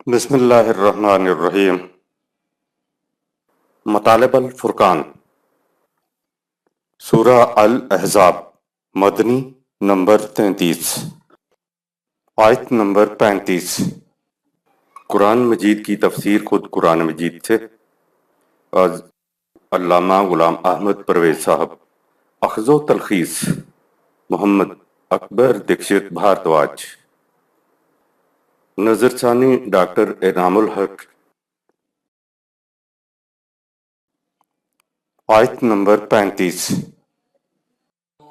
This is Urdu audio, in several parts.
بسم اللہ الرحمن الرحیم۔ مطالب الفرقان، سورہ الاحزاب، مدنی نمبر 33، آیت نمبر 35۔ قرآن مجید کی تفسیر خود قرآن مجید سے از علامہ غلام احمد پرویز صاحب، اخذ و تلخیص محمد اکبر دکشت بھارتواج، نظر ثانی ڈاکٹر انعام الحق۔ آیت نمبر 35۔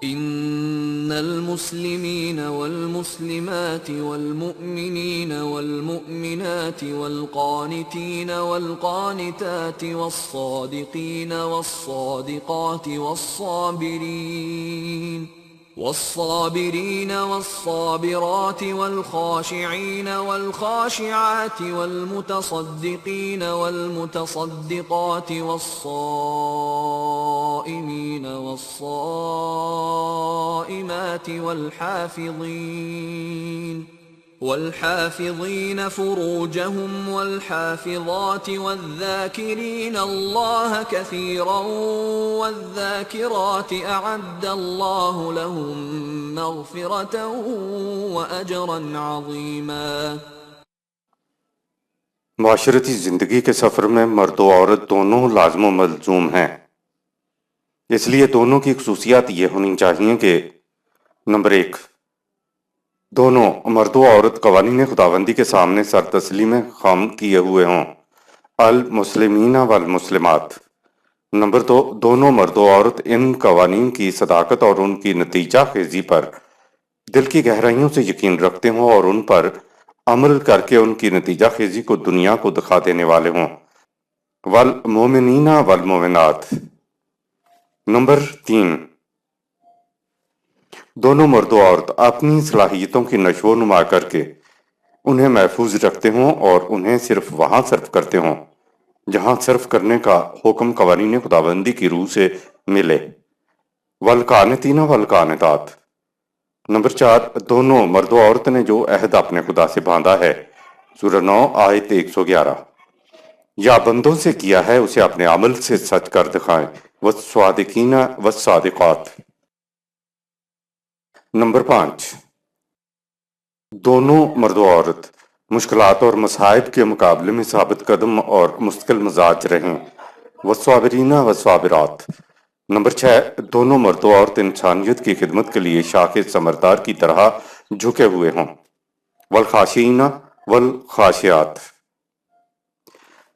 إن المسلمين والمسلمات والمؤمنين والمؤمنات والقانتين والقانتات والصادقين والصادقات والصابرين والصابرات والخاشعين والخاشعات والمتصدقين والمتصدقات والصائمين والصائمات والحافظين فروجهم والحافظات والذاكرين الله كثيرا والذاكرات أعد الله لهم مغفرة وأجرا عظيما۔ معاشرتی زندگی کے سفر میں مرد و عورت دونوں لازم و ملزوم ہیں، اس لیے دونوں کی خصوصیات یہ ہونی چاہیے کہ نمبر 1، دونوں مرد و عورت قوانین خداوندی کے سامنے سر تسلیم خم کیے ہوئے ہوں، المسلمین والمسلمات۔ نمبر 2، دونوں مرد و عورت ان قوانین کی صداقت اور ان کی نتیجہ خیزی پر دل کی گہرائیوں سے یقین رکھتے ہوں اور ان پر عمل کر کے ان کی نتیجہ خیزی کو دنیا کو دکھا دینے والے ہوں، والمومنین والمومنات۔ نمبر 3، دونوں مرد و عورت اپنی صلاحیتوں کی نشو و نما کر کے انہیں محفوظ رکھتے ہوں اور انہیں صرف وہاں صرف کرتے ہوں جہاں صرف کرنے کا حکم قوانین خداوندی کی روح سے ملے، والقانتین والقانتات۔ نمبر 4، دونوں مرد و عورت نے جو عہد اپنے خدا سے باندھا ہے، سورہ 9 آیت 111، یا بندوں سے کیا ہے اسے اپنے عمل سے سچ کر دکھائیں، والصادقین والصادقات۔ نمبر 5، دونوں مرد و عورت مشکلات اور مصائب کے مقابلے میں ثابت قدم اور مستقل مزاج رہیں، والصابرین والصابرات۔ نمبر 6، دونوں مرد و عورت انسانیت کی خدمت کے لیے شاخ ثمردار کی طرح جھکے ہوئے ہوں، والخاشعین والخاشعات۔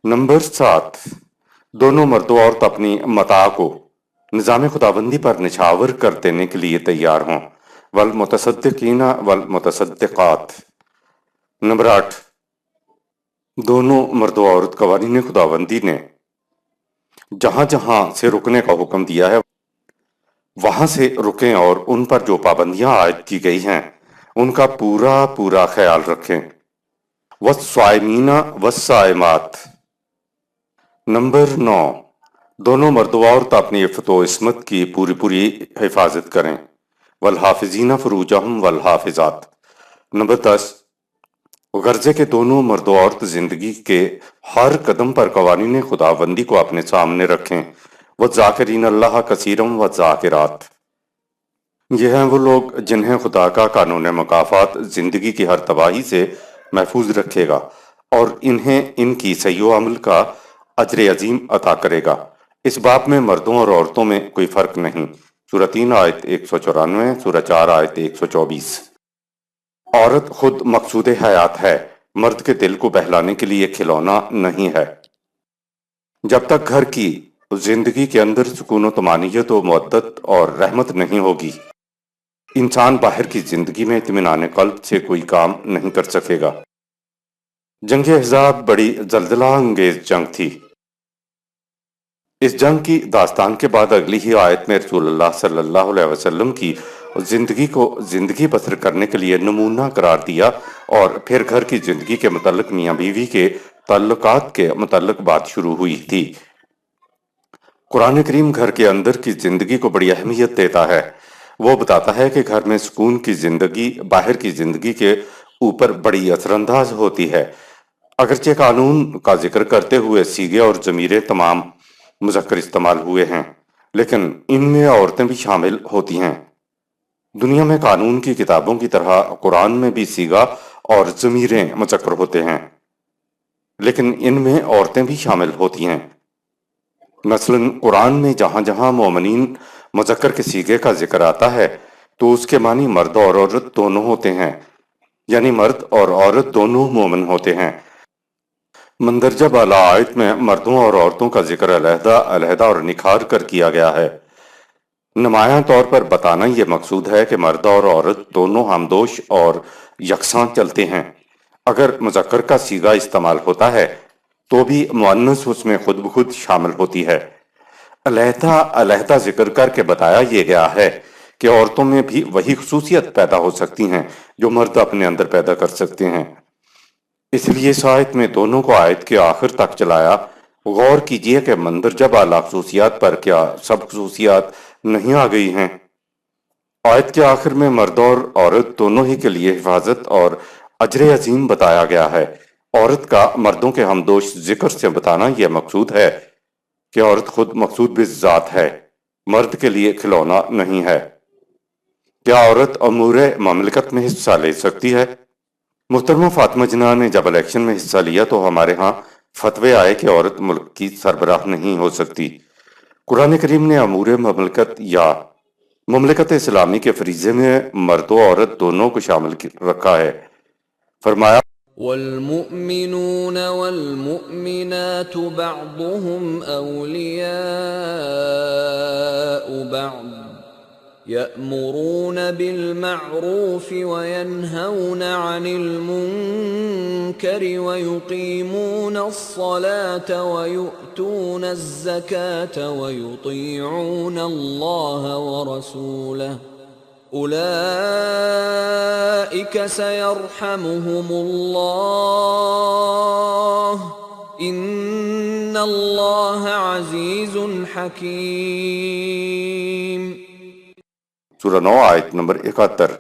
نمبر 7، دونوں مرد و عورت اپنی متاع کو نظام خداوندی پر نچھاور کر دینے کے لیے تیار ہوں، والمتصدقین والمتصدقات۔ نمبر 8، دونوں مرد و عورت قوانین خداوندی نے جہاں جہاں سے رکنے کا حکم دیا ہے وہاں سے رکیں اور ان پر جو پابندیاں عائد کی گئی ہیں ان کا پورا پورا خیال رکھیں، والصائمین والصائمات۔ نمبر 9، دونوں مرد و عورت اپنی عفت و عصمت کی پوری پوری حفاظت کریں، والحافظین فروجہم والحافظات۔ نمبر 10، غرضے کہ دونوں مرد و عورت زندگی کے ہر قدم پر قوانین خداوندی کو اپنے سامنے رکھیں، والذاکرین اللہ کثیرا والذاکرات۔ یہ ہیں وہ لوگ جنہیں خدا کا قانون مکافات زندگی کی ہر تباہی سے محفوظ رکھے گا اور انہیں ان کی صحیح و عمل کا اجر عظیم عطا کرے گا۔ اس باب میں مردوں اور عورتوں میں کوئی فرق نہیں، سورہ 3 آیت 194، سورہ 4 آیت 124۔ عورت خود مقصود حیات ہے، مرد کے دل کو بہلانے کے لیے کھلونا نہیں ہے۔ جب تک گھر کی زندگی کے اندر سکون و طمانینت و مودت اور رحمت نہیں ہوگی، انسان باہر کی زندگی میں اطمینان قلب سے کوئی کام نہیں کر سکے گا۔ جنگ احزاب بڑی زلزلہ انگیز جنگ تھی۔ اس جنگ کی داستان کے بعد اگلی ہی آیت میں رسول اللہ صلی اللہ علیہ وسلم کی زندگی کو زندگی بسر کرنے کے لیے نمونہ قرار دیا اور پھر گھر کی زندگی کے متعلق میاں بیوی کے تعلقات کے متعلق بات شروع ہوئی تھی۔ قرآن کریم گھر کے اندر کی زندگی کو بڑی اہمیت دیتا ہے۔ وہ بتاتا ہے کہ گھر میں سکون کی زندگی باہر کی زندگی کے اوپر بڑی اثر انداز ہوتی ہے۔ اگرچہ قانون کا ذکر کرتے ہوئے صیغے اور ضمیریں تمام مذکر استعمال ہوئے ہیں، لیکن ان میں عورتیں بھی شامل ہوتی ہیں۔ دنیا میں قانون کی کتابوں کی طرح قرآن میں بھی صیغہ اور ضمیریں مذکر ہوتے ہیں، لیکن ان میں عورتیں بھی شامل ہوتی ہیں۔ مثلا قرآن میں جہاں جہاں مومنین مذکر کے صیغے کا ذکر آتا ہے تو اس کے معنی مرد اور عورت دونوں ہوتے ہیں، یعنی مرد اور عورت دونوں مومن ہوتے ہیں۔ مندرجہ بالا آیت میں مردوں اور عورتوں کا ذکر علیحدہ علیحدہ اور نکھار کر کیا گیا ہے۔ نمایاں طور پر بتانا یہ مقصود ہے کہ مرد اور عورت دونوں ہمدوش اور یکساں چلتے ہیں۔ اگر مذکر کا صیغہ استعمال ہوتا ہے تو بھی مؤنث اس میں خود بخود شامل ہوتی ہے۔ علیحدہ علیحدہ ذکر کر کے بتایا یہ گیا ہے کہ عورتوں میں بھی وہی خصوصیت پیدا ہو سکتی ہیں جو مرد اپنے اندر پیدا کر سکتے ہیں۔ اس لیے اس آیت میں دونوں کو آیت کے آخر تک چلایا۔ غور کیجئے کہ مندرجہ بالا خصوصیات پر کیا سب خصوصیات نہیں آ گئی ہیں؟ آیت کے آخر میں مرد اور عورت دونوں ہی کے لیے حفاظت اور اجر عظیم بتایا گیا ہے۔ عورت کا مردوں کے ہمدوش ذکر سے بتانا یہ مقصود ہے کہ عورت خود مقصود بالذات ہے، مرد کے لیے کھلونا نہیں ہے۔ کیا عورت امور مملکت میں حصہ لے سکتی ہے؟ محترمہ فاطمہ جناح نے جب الیکشن میں حصہ لیا تو ہمارے ہاں فتوے آئے کہ عورت ملک کی سربراہ نہیں ہو سکتی۔ قرآن کریم نے امور مملکت یا مملکت اسلامی کے فریضے میں مرد و عورت دونوں کو شامل رکھا ہے۔ فرمایا والمؤمنون والمؤمنات بعضهم أولياء بعض يأمرون بالمعروف وينهون عن المنكر ويقيمون الصلاة ويؤتون الزكاة ويطيعون الله ورسوله أولئك سيرحمهم الله إن الله عزيز حكيم۔ سورہ 9 آیت نمبر 71۔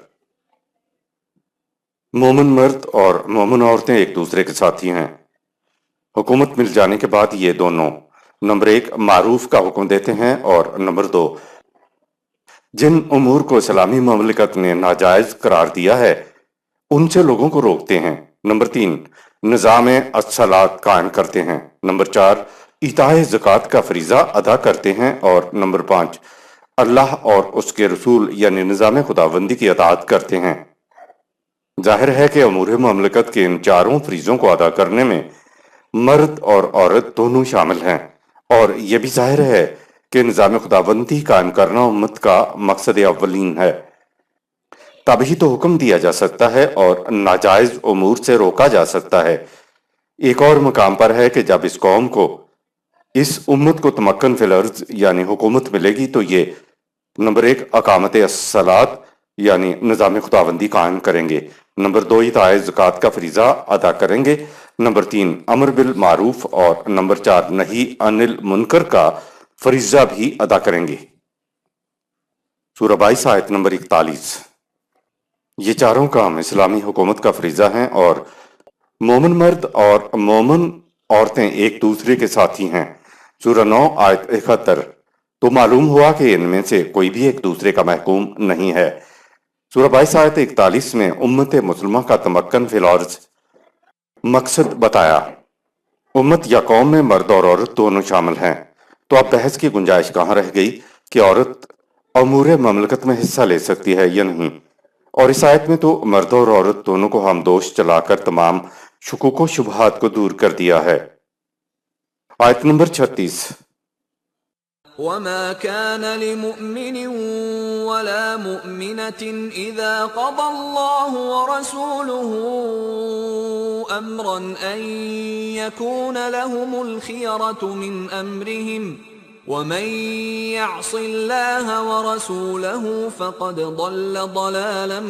مومن مرد اور مومن عورتیں ایک دوسرے کے ساتھی ہیں۔ حکومت مل جانے کے بعد یہ دونوں نمبر 1 معروف کا حکم دیتے ہیں اور نمبر 2 جن امور کو اسلامی مملکت نے ناجائز قرار دیا ہے ان سے لوگوں کو روکتے ہیں۔ نمبر 3 نظام الصلاۃ قائم کرتے ہیں۔ نمبر 4 ایتاء زکوٰۃ کا فریضہ ادا کرتے ہیں اور نمبر 5 اللہ اور اس کے رسول یعنی نظام خداوندی کی اطاعت کرتے ہیں۔ ظاہر ہے کہ امور مملکت کے ان چاروں فریضوں کو ادا کرنے میں مرد اور عورت دونوں شامل ہیں، اور یہ بھی ظاہر ہے کہ نظام خداوندی قائم کرنا امت کا مقصد اولین ہے، تبھی تو حکم دیا جا سکتا ہے اور ناجائز امور سے روکا جا سکتا ہے۔ ایک اور مقام پر ہے کہ جب اس قوم کو اس امت کو تمکن فی الارض یعنی حکومت ملے گی تو یہ نمبر 1 اقامت الصلاۃ یعنی نظام خداوندی قائم کریں گے، نمبر 2 ایتاء زکوٰۃ کا فریضہ ادا کریں گے، نمبر 3 امر بالمعروف اور نمبر 4 نہی عن المنکر کا فریضہ بھی ادا کریں گے۔ سورہ 22 آیت نمبر 41۔ یہ چاروں کام اسلامی حکومت کا فریضہ ہیں اور مومن مرد اور مومن عورتیں ایک دوسرے کے ساتھی ہیں۔ سورہ 9 آیت 71۔ تو معلوم ہوا کہ ان میں سے کوئی بھی ایک دوسرے کا محکوم نہیں ہے۔ سورہ 22 آیت 41 میں امت مسلمہ کا تمکن فی الارض مقصد بتایا۔ امت یا قوم میں مرد اور عورت دونوں شامل ہیں، تو اب بحث کی گنجائش کہاں رہ گئی کہ عورت امور مملکت میں حصہ لے سکتی ہے یا نہیں؟ اور اس آیت میں تو مرد اور عورت دونوں کو ہمدوش چلا کر تمام شکوک و شبہات کو دور کر دیا ہے۔ آیت نمبر 36۔ وما كان لمؤمن ولا مؤمنة إذا قضى الله ورسوله أمرا أن يكون لهم الخيرة من أمرهم ومن يعص الله ورسوله فقد ضل ضلالا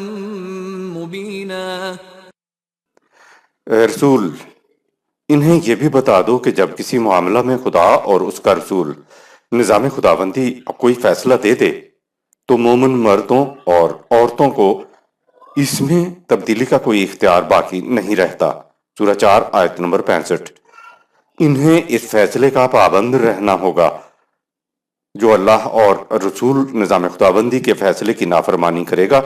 مبينا۔ اے رسول، انہیں یہ بھی بتا دو کہ جب کسی معاملہ میں خدا اور اس کا رسول نظام خداوندی کوئی فیصلہ دے دے تو مومن مردوں اور عورتوں کو اس میں تبدیلی کا کوئی اختیار باقی نہیں رہتا۔ سورہ 4 آیت نمبر 65۔ انہیں اس فیصلے کا پابند رہنا ہوگا جو اللہ اور رسول نظام خداوندی کے فیصلے کی نافرمانی کرے گا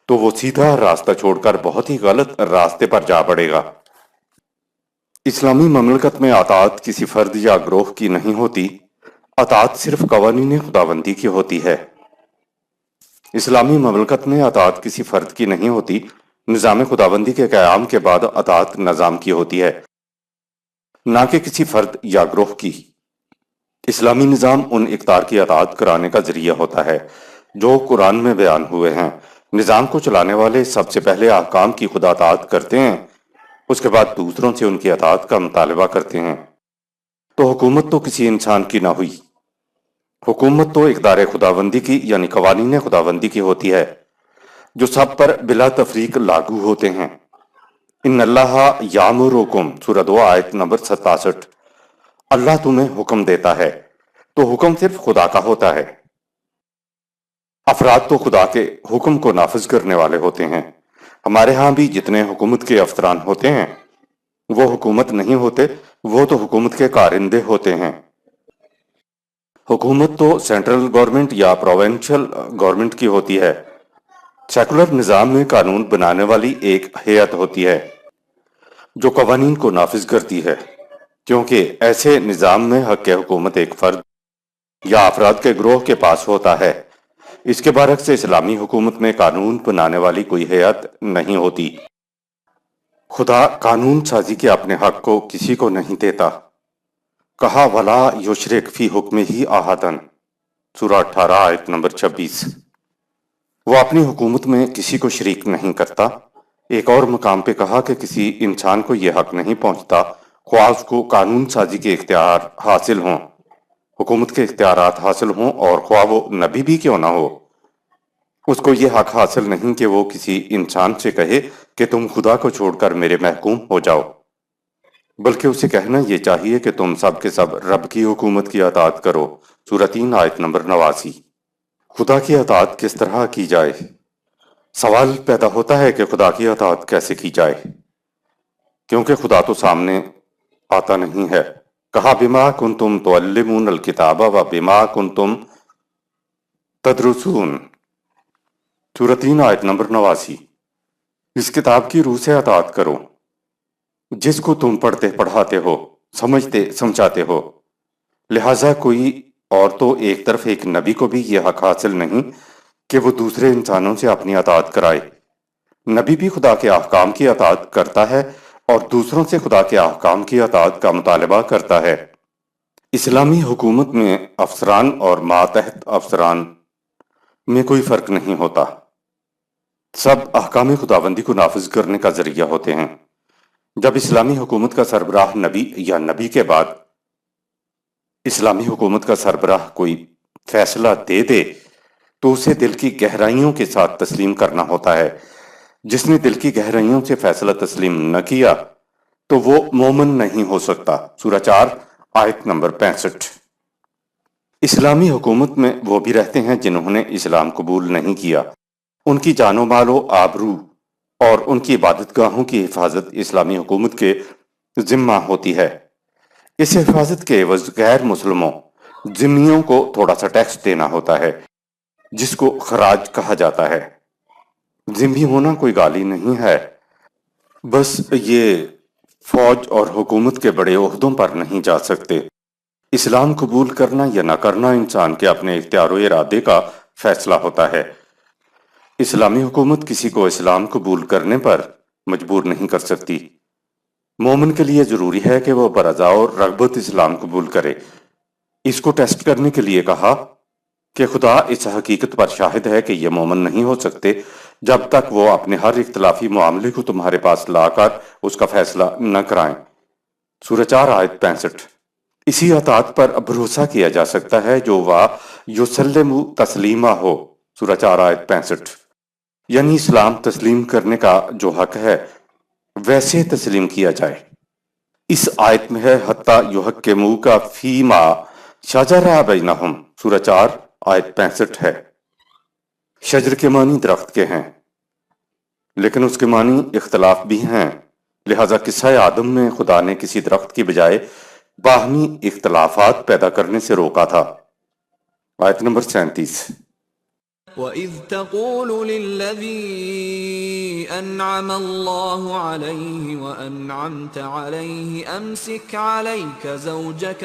تو وہ سیدھا راستہ چھوڑ کر بہت ہی غلط راستے پر جا پڑے گا۔ اسلامی مملکت میں اطاعت کسی فرد یا گروہ کی نہیں ہوتی، اطاعت صرف قوانین خداوندی کی ہوتی ہے۔ اسلامی مملکت میں اطاعت کسی فرد کی نہیں ہوتی، نظام خداوندی کے قیام کے بعد اطاعت نظام کی ہوتی ہے، نہ کہ کسی فرد یا گروہ کی۔ اسلامی نظام ان اقدار کی اطاعت کرانے کا ذریعہ ہوتا ہے جو قرآن میں بیان ہوئے ہیں۔ نظام کو چلانے والے سب سے پہلے احکام کی خود اطاعت کرتے ہیں، اس کے بعد دوسروں سے ان کی اطاعت کا مطالبہ کرتے ہیں۔ تو حکومت تو کسی انسان کی نہ ہوئی، حکومت تو اقدار خداوندی کی یعنی قوانین خداوندی کی ہوتی ہے جو سب پر بلا تفریق لاگو ہوتے ہیں۔ ان اللہ یامرکم سورہ 2 آیت نمبر 67۔ اللہ تمہیں حکم دیتا ہے تو حکم صرف خدا کا ہوتا ہے۔ افراد تو خدا کے حکم کو نافذ کرنے والے ہوتے ہیں۔ ہمارے ہاں بھی جتنے حکومت کے افسران ہوتے ہیں وہ حکومت نہیں ہوتے، وہ تو حکومت کے کارندے ہوتے ہیں۔ حکومت تو سینٹرل گورنمنٹ یا پروونشل گورنمنٹ کی ہوتی ہے۔ سیکولر نظام میں قانون بنانے والی ایک ہیئت ہوتی ہے جو قوانین کو نافذ کرتی ہے، کیونکہ ایسے نظام میں حق حکومت ایک فرد یا افراد کے گروہ کے پاس ہوتا ہے۔ اس کے برعکس اسلامی حکومت میں قانون بنانے والی کوئی ہیئت نہیں ہوتی۔ خدا قانون سازی کے اپنے حق کو کسی کو نہیں دیتا۔ کہا وَلَا یُشْرِکْ فِی حُکْمِہِ أَحَدًا سورہ 18 آیت نمبر 26۔ وہ اپنی حکومت میں کسی کو شریک نہیں کرتا۔ ایک اور مقام پہ کہا کہ کسی انسان کو یہ حق نہیں پہنچتا خواہ اس کو قانون سازی کے اختیار حاصل ہوں، حکومت کے اختیارات حاصل ہوں، اور خواہ وہ نبی بھی کیوں نہ ہو، اس کو یہ حق حاصل نہیں کہ وہ کسی انسان سے کہے کہ تم خدا کو چھوڑ کر میرے محکوم ہو جاؤ، بلکہ اسے کہنا یہ چاہیے کہ تم سب کے سب رب کی حکومت کی اطاعت کرو۔ سورہ 3 آیت نمبر 89۔ خدا کی اطاعت کس طرح کی جائے؟ سوال پیدا ہوتا ہے کہ خدا کی اطاعت کیسے کی جائے، کیونکہ خدا تو سامنے آتا نہیں ہے۔ کہا بما کنتم تعلمون الکتاب و بما کنتم تدرسون سورہ 3 آیت نمبر 89۔ اس کتاب کی روح سے اطاعت کرو جس کو تم پڑھتے پڑھاتے ہو، سمجھتے سمجھاتے ہو۔ لہٰذا کوئی اور تو ایک طرف ایک نبی کو بھی یہ حق حاصل نہیں کہ وہ دوسرے انسانوں سے اپنی اطاعت کرائے۔ نبی بھی خدا کے احکام کی اطاعت کرتا ہے اور دوسروں سے خدا کے احکام کی اطاعت کا مطالبہ کرتا ہے۔ اسلامی حکومت میں افسران اور ماتحت افسران میں کوئی فرق نہیں ہوتا، سب احکام خداوندی کو نافذ کرنے کا ذریعہ ہوتے ہیں۔ جب اسلامی حکومت کا سربراہ نبی یا نبی کے بعد اسلامی حکومت کا سربراہ کوئی فیصلہ دے دے تو اسے دل کی گہرائیوں کے ساتھ تسلیم کرنا ہوتا ہے۔ جس نے دل کی گہرائیوں سے فیصلہ تسلیم نہ کیا تو وہ مومن نہیں ہو سکتا۔ سورہ 4 آیت نمبر 65۔ اسلامی حکومت میں وہ بھی رہتے ہیں جنہوں نے اسلام قبول نہیں کیا، ان کی جان و مال و آبرو اور ان کی عبادت گاہوں کی حفاظت اسلامی حکومت کے ذمہ ہوتی ہے۔ اس حفاظت کے عوض غیر مسلموں ذمیوں کو تھوڑا سا ٹیکس دینا ہوتا ہے جس کو خراج کہا جاتا ہے۔ ذمہ ہونا کوئی گالی نہیں ہے، بس یہ فوج اور حکومت کے بڑے عہدوں پر نہیں جا سکتے۔ اسلام قبول کرنا یا نہ کرنا انسان کے اپنے اختیار و ارادے کا فیصلہ ہوتا ہے۔ اسلامی حکومت کسی کو اسلام قبول کرنے پر مجبور نہیں کر سکتی۔ مومن کے لیے ضروری ہے کہ وہ برضا اور رغبت اسلام قبول کرے۔ اس کو ٹیسٹ کرنے کے لیے کہا کہ خدا اس حقیقت پر شاہد ہے کہ یہ مومن نہیں ہو سکتے جب تک وہ اپنے ہر اختلافی معاملے کو تمہارے پاس لا کر اس کا فیصلہ نہ کرائیں۔ سورہ 4 آیت 65۔ اسی اطاعت پر بھروسہ کیا جا سکتا ہے جو یسلم تسلیمہ ہو۔ سورہ 4 آیت 65۔ یعنی اسلام تسلیم کرنے کا جو حق ہے ویسے تسلیم کیا جائے۔ اس آیت میں ہے حتیٰ یحکموک فیما شجر بینہم۔ سورہ 4 آیت 65 ہے۔ شجر کے معنی درخت کے ہیں، لیکن اس کے معنی اختلاف بھی ہیں۔ لہذا قصہ آدم میں خدا نے کسی درخت کی بجائے باہمی اختلافات پیدا کرنے سے روکا تھا۔ آیت نمبر 37۔ وَإِذْ تَقُولُ لِلَّذِي أَنْعَمَ اللَّهُ عَلَيْهِ وَأَنْعَمْتَ عَلَيْهِ أَمْسِكْ عَلَيْكَ زَوْجَكَ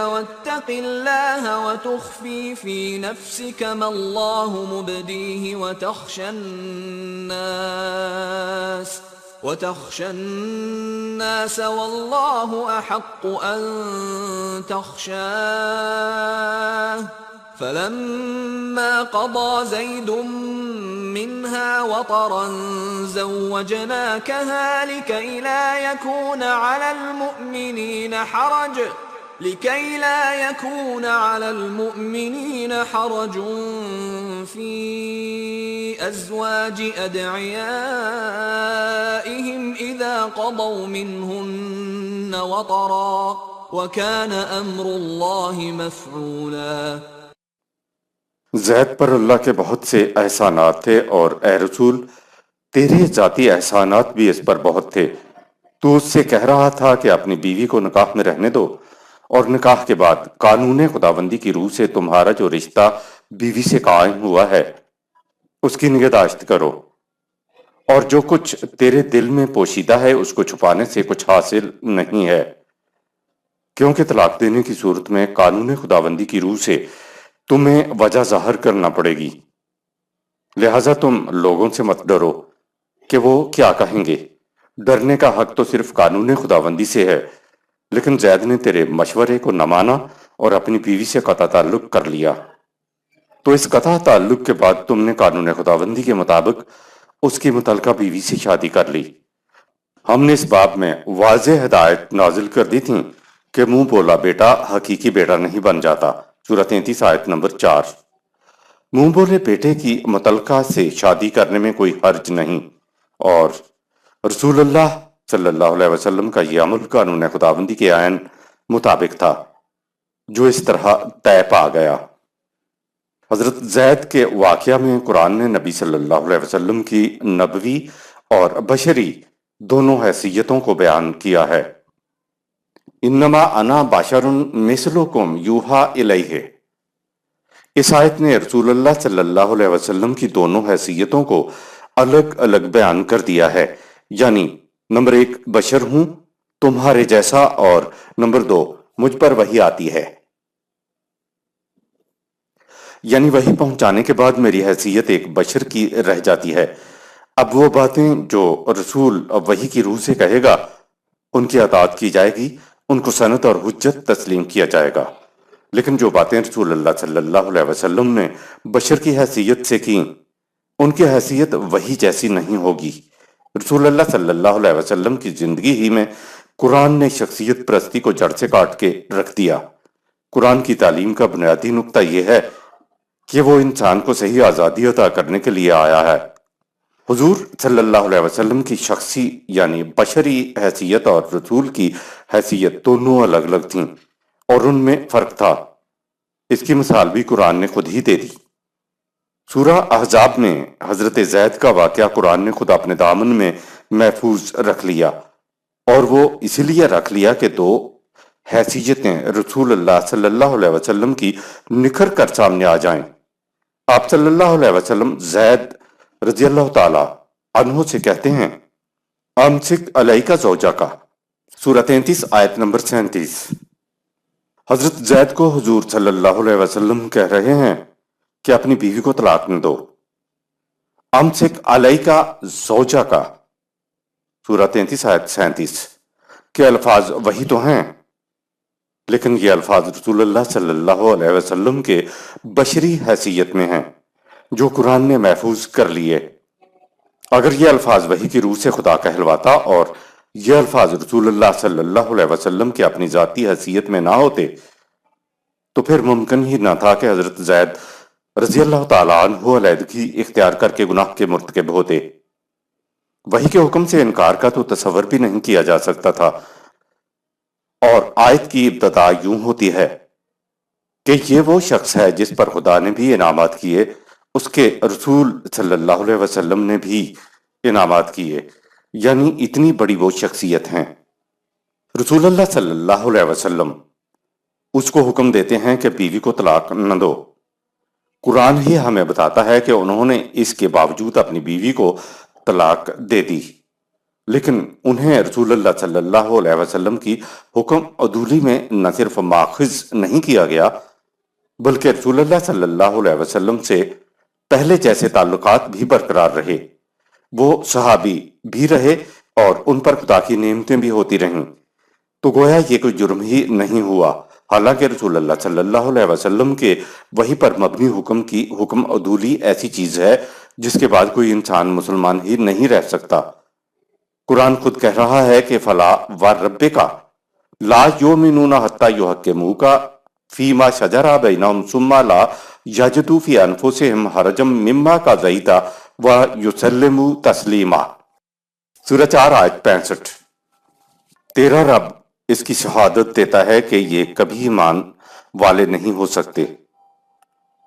وَاتَّقِ اللَّهَ وَتُخْفِي فِي نَفْسِكَ مَا اللَّهُ مُبْدِيهِ وتخشى الناس والله أحق أن تخشاه فلما قضى زيد منها وطرا زوجناكها لكي لا يكون على المؤمنين حرج في أزواج أدعيائهم إذا قضوا منهن وطرا وكان أمر الله مفعولا۔ زید پر اللہ کے بہت سے احسانات تھے، اور اے رسول تیرے ذاتی احسانات بھی اس پر بہت تھے۔ تو اس سے کہہ رہا تھا کہ اپنی بیوی کو نکاح میں رہنے دو، اور نکاح کے بعد قانون خداوندی کی روح سے تمہارا جو رشتہ بیوی سے قائم ہوا ہے اس کی نگہداشت کرو، اور جو کچھ تیرے دل میں پوشیدہ ہے اس کو چھپانے سے کچھ حاصل نہیں ہے، کیونکہ طلاق دینے کی صورت میں قانون خداوندی کی روح سے تمہیں وجہ ظاہر کرنا پڑے گی، لہٰذا تم لوگوں سے مت ڈرو کہ وہ کیا کہیں گے۔ ڈرنے کا حق تو صرف قانون خداوندی سے ہے، لیکن زید نے تیرے مشورے کو نہ مانا اور اپنی بیوی سے قطع تعلق کر لیا، تو اس قطع تعلق کے بعد تم نے قانون خداوندی کے مطابق اس کی متعلقہ بیوی سے شادی کر لی۔ ہم نے اس باب میں واضح ہدایت نازل کر دی تھی کہ منہ بولا بیٹا حقیقی بیٹا نہیں بن جاتا، سورہ 33 آیت نمبر 4۔ منہ بولے بیٹے کی متعلقہ سے شادی کرنے میں کوئی حرج نہیں، اور رسول اللہ صلی اللہ علیہ وسلم کا یہ عمل قانون خداوندی کے عین مطابق تھا، جو اس طرح طے پا گیا۔ حضرت زید کے واقعہ میں قرآن نے نبی صلی اللہ علیہ وسلم کی نبوی اور بشری دونوں حیثیتوں کو بیان کیا ہے۔ انما انا بشر مثلکم یوحا الیہ۔ اس آیت نے رسول اللہ صلی اللہ علیہ وسلم کی دونوں حیثیتوں کو الگ الگ بیان کر دیا ہے، یعنی نمبر 1 بشر ہوں تمہارے جیسا، اور نمبر 2 مجھ پر وحی آتی ہے، یعنی وحی پہنچانے کے بعد میری حیثیت ایک بشر کی رہ جاتی ہے۔ اب وہ باتیں جو رسول وحی کی روح سے کہے گا ان کی اطاعت کی جائے گی، ان کو سند اور حجت تسلیم کیا جائے گا، لیکن جو باتیں رسول اللہ صلی اللہ علیہ وسلم نے بشر کی حیثیت سے کی ان کی حیثیت وحی جیسی نہیں ہوگی۔ رسول اللہ صلی اللہ علیہ وسلم کی زندگی ہی میں قرآن نے شخصیت پرستی کو جڑ سے کاٹ کے رکھ دیا۔ قرآن کی تعلیم کا بنیادی نقطہ یہ ہے کہ وہ انسان کو صحیح آزادی عطا کرنے کے لیے آیا ہے۔ حضور صلی اللہ علیہ وسلم کی شخصی یعنی بشری حیثیت اور رسول کی حیثیت دونوں الگ الگ تھیں، اور ان میں فرق تھا۔ اس کی مثال بھی قرآن نے خود ہی دے دی۔ سورہ احزاب میں حضرت زید کا واقعہ قرآن نے خود اپنے دامن میں محفوظ رکھ لیا، اور وہ اسی لیے رکھ لیا کہ دو حیثیتیں رسول اللہ صلی اللہ علیہ وسلم کی نکھر کر سامنے آ جائیں۔ آپ صلی اللہ علیہ وسلم زید رضی اللہ تعالی عنہ سے کہتے ہیں امسک علیکا زوجہ کا، سورہ 33 آیت نمبر 37۔ حضرت زید کو حضور صلی اللہ علیہ وسلم کہہ رہے ہیں کہ اپنی بیوی کو طلاق نہ دو۔ امسک علیکا زوجہ کا، سورہ 33 آیت 37 کے الفاظ وہی تو ہیں، لیکن یہ الفاظ رسول اللہ صلی اللہ علیہ وسلم کے بشری حیثیت میں ہیں جو قرآن نے محفوظ کر لیے۔ اگر یہ الفاظ وحی کی روح سے خدا کہلواتا اور یہ الفاظ رسول اللہ صلی اللہ علیہ وسلم کی اپنی ذاتی حیثیت میں نہ ہوتے تو پھر ممکن ہی نہ تھا کہ حضرت زید رضی اللہ تعالیٰ عنہ علیحدگی اختیار کر کے گناہ کے مرتکب ہوتے۔ وحی کے حکم سے انکار کا تو تصور بھی نہیں کیا جا سکتا تھا، اور آیت کی ابتدا یوں ہوتی ہے کہ یہ وہ شخص ہے جس پر خدا نے بھی انعامات کیے اس کے رسول صلی اللہ علیہ وسلم نے بھی انعامات کیے، یعنی اتنی بڑی وہ شخصیت ہیں۔ رسول اللہ صلی اللہ علیہ وسلم اس کو حکم دیتے ہیں کہ بیوی کو طلاق نہ دو۔ قرآن ہی ہمیں بتاتا ہے کہ انہوں نے اس کے باوجود اپنی بیوی کو طلاق دے دی، لیکن انہیں رسول اللہ صلی اللہ علیہ وسلم کی حکم عدولی میں نہ صرف ماخذ نہیں کیا گیا، بلکہ رسول اللہ صلی اللہ علیہ وسلم سے پہلے جیسے تعلقات بھی برقرار رہے، وہ صحابی بھی رہے اور ان پر خدا کی نعمتیں بھی ہوتی رہیں، تو گویا یہ کوئی جرم ہی نہیں ہوا، حالانکہ رسول اللہ صلی اللہ علیہ وسلم کے وحی پر مبنی حکم کی حکم عدولی ایسی چیز ہے جس کے بعد کوئی انسان مسلمان ہی نہیں رہ سکتا۔ قرآن خود کہہ رہا ہے کہ فلا وربک لا یؤمنون حتی یحکموک فیما شجر بینہم ثم لا یجدوا فی انفسہم حرجا مما قضیت ویسلموا تسلیما۔ سورہ 4 آیت 65۔ تیرا رب اس کی شہادت دیتا ہے کہ یہ کبھی ایمان والے نہیں ہو سکتے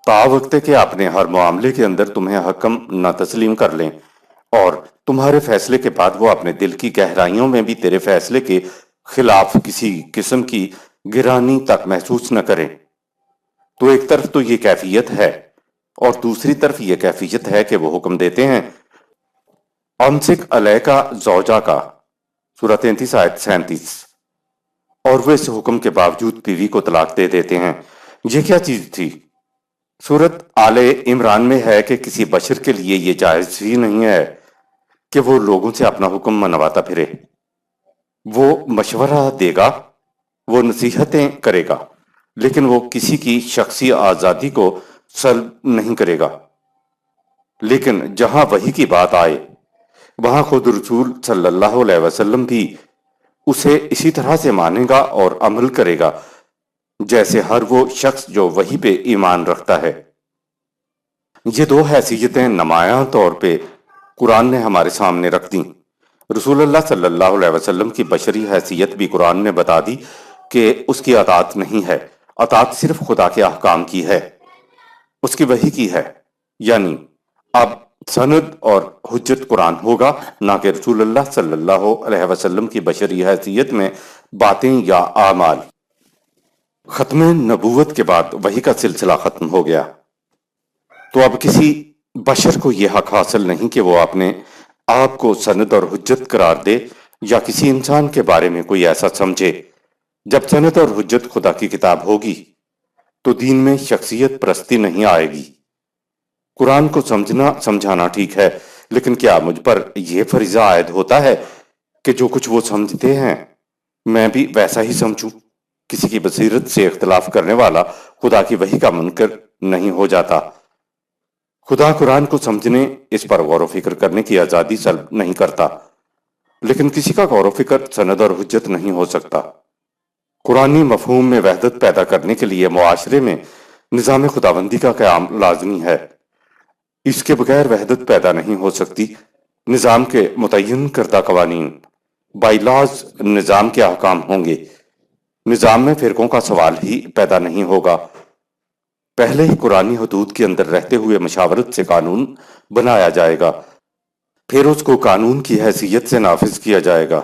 تا وقت کہ اپنے ہر معاملے کے اندر تمہیں حکم نہ تسلیم کر لیں، اور تمہارے فیصلے کے بعد وہ اپنے دل کی گہرائیوں میں بھی تیرے فیصلے کے خلاف کسی قسم کی گرانی تک محسوس نہ کریں۔ تو ایک طرف تو یہ کیفیت ہے اور دوسری طرف یہ کیفیت ہے کہ وہ حکم دیتے ہیں امسک علیکا زوجا کا، سورہ 33 آیت 37، اور وہ اس حکم کے باوجود بیوی کو طلاق دے دیتے ہیں۔ یہ کیا چیز تھی؟ سورت آل عمران میں ہے کہ کسی بشر کے لیے یہ جائز ہی نہیں ہے کہ وہ لوگوں سے اپنا حکم منواتا پھرے۔ وہ مشورہ دے گا، وہ نصیحتیں کرے گا، لیکن وہ کسی کی شخصی آزادی کو سلب نہیں کرے گا۔ لیکن جہاں وحی کی بات آئے وہاں خود رسول صلی اللہ علیہ وسلم بھی اسے اسی طرح سے مانے گا اور عمل کرے گا جیسے ہر وہ شخص جو وحی پہ ایمان رکھتا ہے۔ یہ دو حیثیتیں نمایاں طور پہ قرآن نے ہمارے سامنے رکھ دیں۔ رسول اللہ صلی اللہ علیہ وسلم کی بشری حیثیت بھی قرآن نے بتا دی کہ اس کی اطاعت نہیں ہے، اطاعت صرف خدا کے احکام کی ہے، اس کی وحی کی ہے، یعنی اب سند اور حجت قرآن ہوگا، نہ کہ رسول اللہ صلی اللہ علیہ وسلم کی بشری حیثیت میں باتیں یا اعمال۔ ختم نبوت کے بعد وحی کا سلسلہ ختم ہو گیا، تو اب کسی بشر کو یہ حق حاصل نہیں کہ وہ اپنے آپ کو سند اور حجت قرار دے یا کسی انسان کے بارے میں کوئی ایسا سمجھے۔ جب سند اور حجت خدا کی کتاب ہوگی تو دین میں شخصیت پرستی نہیں آئے گی۔ قرآن کو سمجھانا ٹھیک ہے، لیکن کیا مجھ پر یہ فریضہ عائد ہوتا ہے کہ جو کچھ وہ سمجھتے ہیں میں بھی ویسا ہی سمجھوں؟ کسی کی بصیرت سے اختلاف کرنے والا خدا کی وحی کا منکر نہیں ہو جاتا۔ خدا قرآن کو سمجھنے، اس پر غور و فکر کرنے کی آزادی سلب نہیں کرتا، لیکن کسی کا غور و فکر سند اور حجت نہیں ہو سکتا۔ قرآنی مفہوم میں وحدت پیدا کرنے کے لیے معاشرے میں نظام خداوندی کا قیام لازمی ہے، اس کے بغیر وحدت پیدا نہیں ہو سکتی۔ نظام کے متعین کردہ قوانین، بائی لاز نظام کے احکام ہوں گے، نظام میں فرقوں کا سوال ہی پیدا نہیں ہوگا۔ پہلے ہی قرآنی حدود کے اندر رہتے ہوئے مشاورت سے قانون بنایا جائے گا، پھر اس کو قانون کی حیثیت سے نافذ کیا جائے گا۔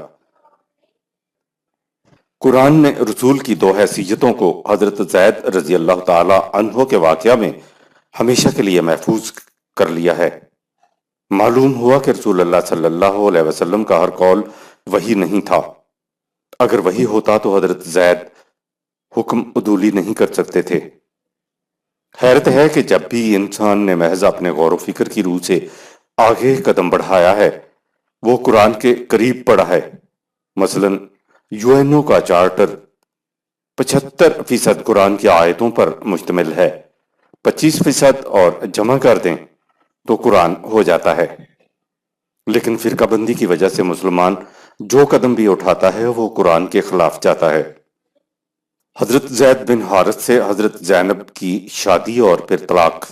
قرآن نے رسول کی دو حیثیتوں کو حضرت زید رضی اللہ تعالی عنہ کے واقعہ میں ہمیشہ کے لیے محفوظ کر لیا ہے۔ معلوم ہوا کہ رسول اللہ صلی اللہ علیہ وسلم کا ہر قول وحی نہیں تھا۔ اگر وحی ہوتا تو حضرت زید حکم عدولی نہیں کر سکتے تھے۔ حیرت ہے کہ جب بھی انسان نے محض اپنے غور و فکر کی روح سے آگے قدم بڑھایا ہے وہ قرآن کے قریب پڑا ہے۔ مثلا UN کا چارٹر 75% قرآن کی آیتوں پر مشتمل ہے، 25% اور جمع کر دیں تو قرآن ہو جاتا ہے، لیکن فرقہ بندی کی وجہ سے مسلمان جو قدم بھی اٹھاتا ہے وہ قرآن کے خلاف جاتا ہے۔ حضرت زید بن حارث سے حضرت زینب کی شادی اور پھر طلاق۔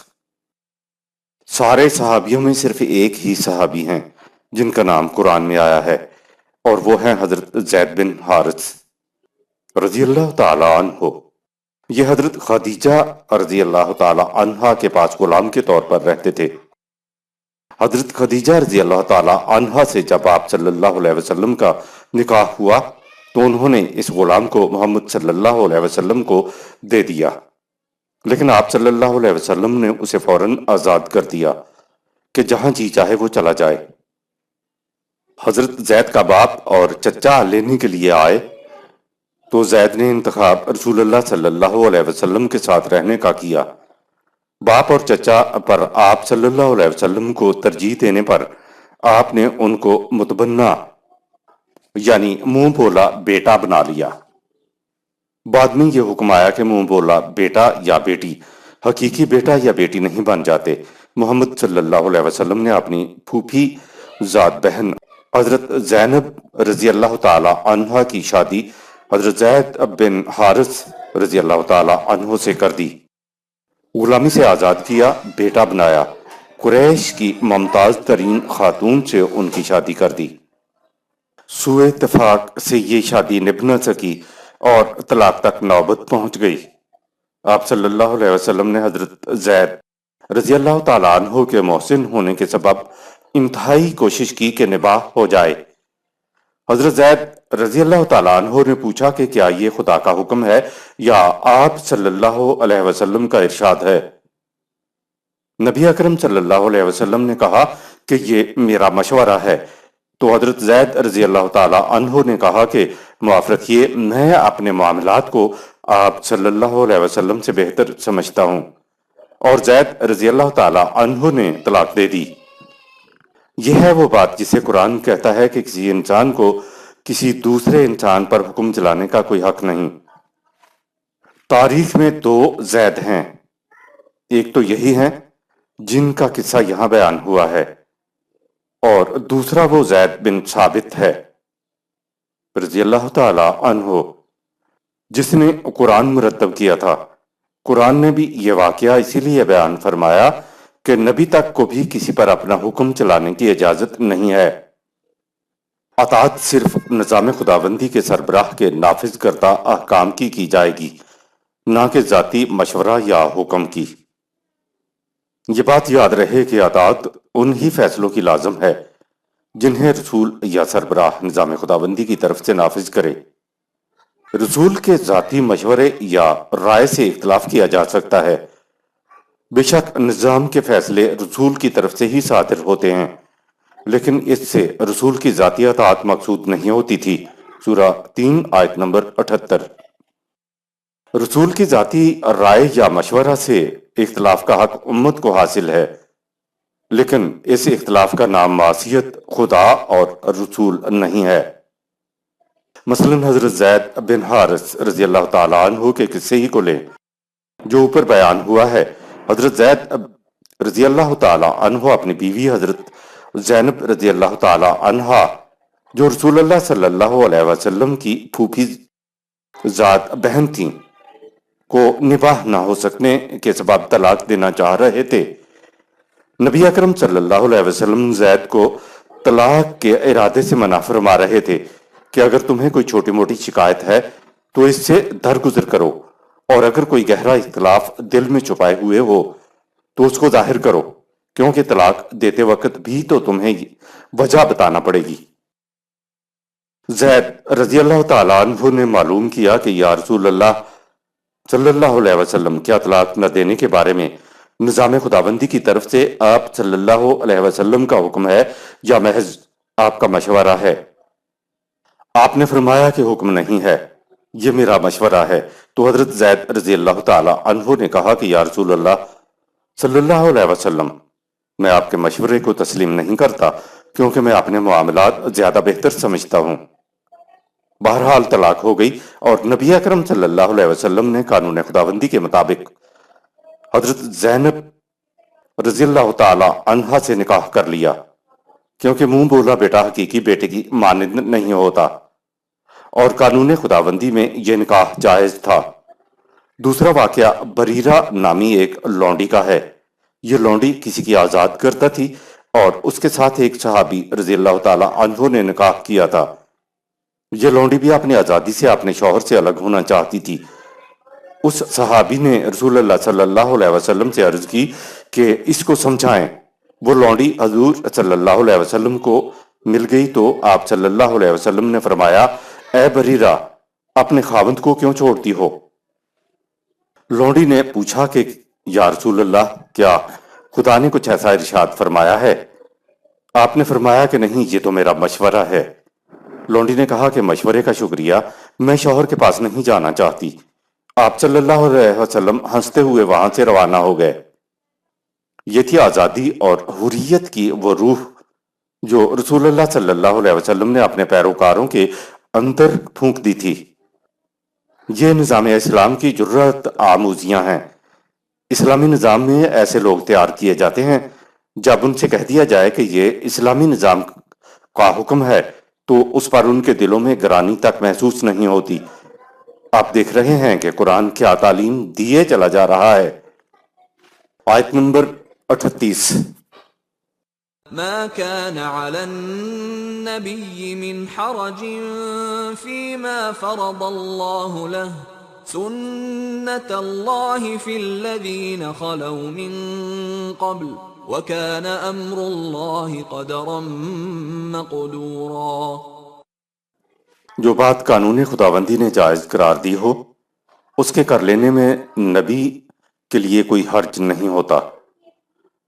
سارے صحابیوں میں صرف ایک ہی صحابی ہیں جن کا نام قرآن میں آیا ہے، اور وہ ہیں حضرت زید بن حارث رضی اللہ تعالی عنہ۔ یہ حضرت خدیجہ رضی اللہ تعالی عنہا کے پاس غلام کے طور پر رہتے تھے۔ حضرت خدیجہ رضی اللہ تعالی عنہا سے جب آپ صلی اللہ علیہ وسلم کا نکاح ہوا تو انہوں نے اس غلام کو محمد صلی اللہ علیہ وسلم کو دے دیا، لیکن آپ صلی اللہ علیہ وسلم نے اسے فوراً آزاد کر دیا کہ جہاں جی چاہے وہ چلا جائے۔ حضرت زید کا باپ اور چچا لینے کے لیے آئے تو زید نے انتخاب رسول اللہ صلی اللہ علیہ وسلم کے ساتھ رہنے کا کیا۔ باپ اور چچا پر آپ صلی اللہ علیہ وسلم کو ترجیح دینے پر آپ نے ان کو متبنہ یعنی منہ بولا بیٹا بنا لیا۔ بعد میں یہ حکم آیا کہ منہ بولا بیٹا یا بیٹی حقیقی بیٹا یا بیٹی نہیں بن جاتے۔ محمد صلی اللہ علیہ وسلم نے اپنی پھوپھی ذات بہن حضرت زینب رضی اللہ تعالی عنہا کی شادی حضرت زید بن حارث رضی اللہ تعالی عنہ سے کر دی، غلامی سے آزاد کیا، بیٹا بنایا، قریش کی ممتاز ترین خاتون سے ان کی شادی کر دی۔ سوء اتفاق سے یہ شادی نبھ نہ سکی اور طلاق تک نوبت پہنچ گئی۔ آپ صلی اللہ علیہ وسلم نے حضرت زید رضی اللہ تعالیٰ عنہ کے محسن ہونے کے سبب انتہائی کوشش کی کہ نباہ ہو جائے۔ حضرت زید رضی اللہ تعالیٰ عنہ نے پوچھا کہ کیا یہ خدا کا حکم ہے یا آپ صلی اللہ علیہ وسلم کا ارشاد ہے؟ نبی اکرم صلی اللہ علیہ وسلم نے کہا کہ یہ میرا مشورہ ہے۔ تو حضرت زید رضی اللہ تعالیٰ عنہ نے کہا کہ معاف رکھیے، میں اپنے معاملات کو آپ صلی اللہ علیہ وسلم سے بہتر سمجھتا ہوں، اور زید رضی اللہ تعالیٰ عنہ نے طلاق دے دی۔ یہ ہے وہ بات جسے قرآن کہتا ہے کہ کسی انسان کو کسی دوسرے انسان پر حکم چلانے کا کوئی حق نہیں۔ تاریخ میں دو زید ہیں، ایک تو یہی ہیں جن کا قصہ یہاں بیان ہوا ہے، اور دوسرا وہ زید بن ثابت ہے رضی اللہ تعالی عنہ جس نے قرآن مرتب کیا تھا۔ قرآن نے بھی یہ واقعہ اسی لیے بیان فرمایا کہ نبی تک کو بھی کسی پر اپنا حکم چلانے کی اجازت نہیں ہے۔ اطاعت صرف نظام خداوندی کے سربراہ کے نافذ کردہ احکام کی جائے گی، نہ کہ ذاتی مشورہ یا حکم کی۔ یہ بات یاد رہے کہ اطاعت انہی فیصلوں کی لازم ہے جنہیں رسول یا سربراہ نظام خداوندی کی طرف سے نافذ کرے۔ رسول کے ذاتی مشورے یا رائے سے اختلاف کیا جا سکتا ہے، بے شک نظام کے فیصلے رسول کی طرف سے ہی صادر ہوتے ہیں، لیکن اس سے رسول کی ذاتی اطاعت مقصود نہیں ہوتی تھی۔ سورہ 3 آیت نمبر 78۔ رسول کی ذاتی رائے یا مشورہ سے اختلاف کا حق امت کو حاصل ہے، لیکن اس اختلاف کا نام معصیت خدا اور رسول نہیں ہے۔ مثلا حضرت زید بن حارث رضی اللہ تعالیٰ عنہ کے قصے ہی کو لیں جو اوپر بیان ہوا ہے۔ حضرت زید رضی اللہ تعالیٰ عنہ اپنی بیوی حضرت زینب رضی اللہ تعالیٰ عنہا جو رسول اللہ صلی اللہ علیہ وسلم کی پھوپھی ذات بہن تھیں کو نباہ نہ ہو سکنے کے سبب طلاق دینا چاہ رہے تھے۔ نبی اکرم صلی اللہ علیہ وسلم زید کو طلاق کے ارادے سے منع فرما رہے تھے کہ اگر تمہیں کوئی چھوٹی موٹی شکایت ہے تو اس سے درگزر کرو، اور اگر کوئی گہرا اختلاف دل میں چھپائے ہوئے ہو تو اس کو ظاہر کرو، کیونکہ طلاق دیتے وقت بھی تو تمہیں وجہ بتانا پڑے گی۔ زید رضی اللہ تعالیٰ عنہ نے معلوم کیا کہ یا رسول اللہ صلی اللہ علیہ وسلم، کیا طلاق نہ دینے کے بارے میں نظام خداوندی کی طرف سے آپ صلی اللہ علیہ وسلم کا حکم ہے یا محض آپ کا مشورہ ہے؟ آپ نے فرمایا کہ حکم نہیں ہے، یہ میرا مشورہ ہے۔ تو حضرت زید رضی اللہ تعالی عنہ نے کہا کہ یا رسول اللہ صلی اللہ علیہ وسلم، میں آپ کے مشورے کو تسلیم نہیں کرتا کیونکہ میں اپنے معاملات زیادہ بہتر سمجھتا ہوں۔ بہرحال طلاق ہو گئی اور نبی اکرم صلی اللہ علیہ وسلم نے قانون خداوندی کے مطابق حضرت زینب رضی اللہ تعالی عنہا سے نکاح کر لیا، کیونکہ منہ بولا بیٹا حقیقی بیٹے کی مانند نہیں ہوتا، اور قانون خداوندی میں یہ نکاح جائز تھا۔ دوسرا واقعہ بریرہ نامی ایک لونڈی کا ہے۔ یہ لونڈی کسی کی آزاد کرتا تھی اور اس کے ساتھ ایک صحابی رضی اللہ تعالی عنہ نے نکاح کیا تھا۔ یہ لونڈی بھی اپنی آزادی سے اپنے شوہر سے الگ ہونا چاہتی تھی۔ اس صحابی نے رسول اللہ صلی اللہ علیہ وسلم سے عرض کی کہ اس کو سمجھائیں۔ وہ لونڈی حضور صلی اللہ علیہ وسلم کو مل گئی تو آپ صلی اللہ علیہ وسلم نے فرمایا، اے بریرہ، اپنے خاوند کو کیوں چھوڑتی ہو؟ لونڈی نے پوچھا کہ یا رسول اللہ، کیا خدا نے کچھ ایسا ارشاد فرمایا ہے؟ آپ نے فرمایا کہ نہیں، یہ تو میرا مشورہ ہے۔ لونڈی نے کہا کہ مشورے کا شکریہ، میں شوہر کے پاس نہیں جانا چاہتی۔ آپ صلی اللہ علیہ وسلم ہنستے ہوئے وہاں سے روانہ ہو گئے۔ یہ تھی آزادی اور حریت کی وہ روح جو رسول اللہ صلی اللہ علیہ وسلم نے اپنے پیروکاروں کے اندر پھونک دی تھی۔ یہ نظام اسلام کی جرأت آموزیاں ہیں۔ اسلامی نظام میں ایسے لوگ تیار کیے جاتے ہیں، جب ان سے کہہ دیا جائے کہ یہ اسلامی نظام کا حکم ہے تو اس پر ان کے دلوں میں گرانی تک محسوس نہیں ہوتی۔ آپ دیکھ رہے ہیں کہ قرآن کیا تعلیم دیے چلا جا رہا ہے۔ آیت نمبر 38۔ ما كان على النبي من حرج فيما فرض الله له سنة الله في الذين خلوا من قبل وكان أمر الله قدرا مقدورا۔ جو بات قانون خداوندی نے جائز قرار دی ہو، اس کے کر لینے میں نبی کے لیے کوئی حرج نہیں ہوتا۔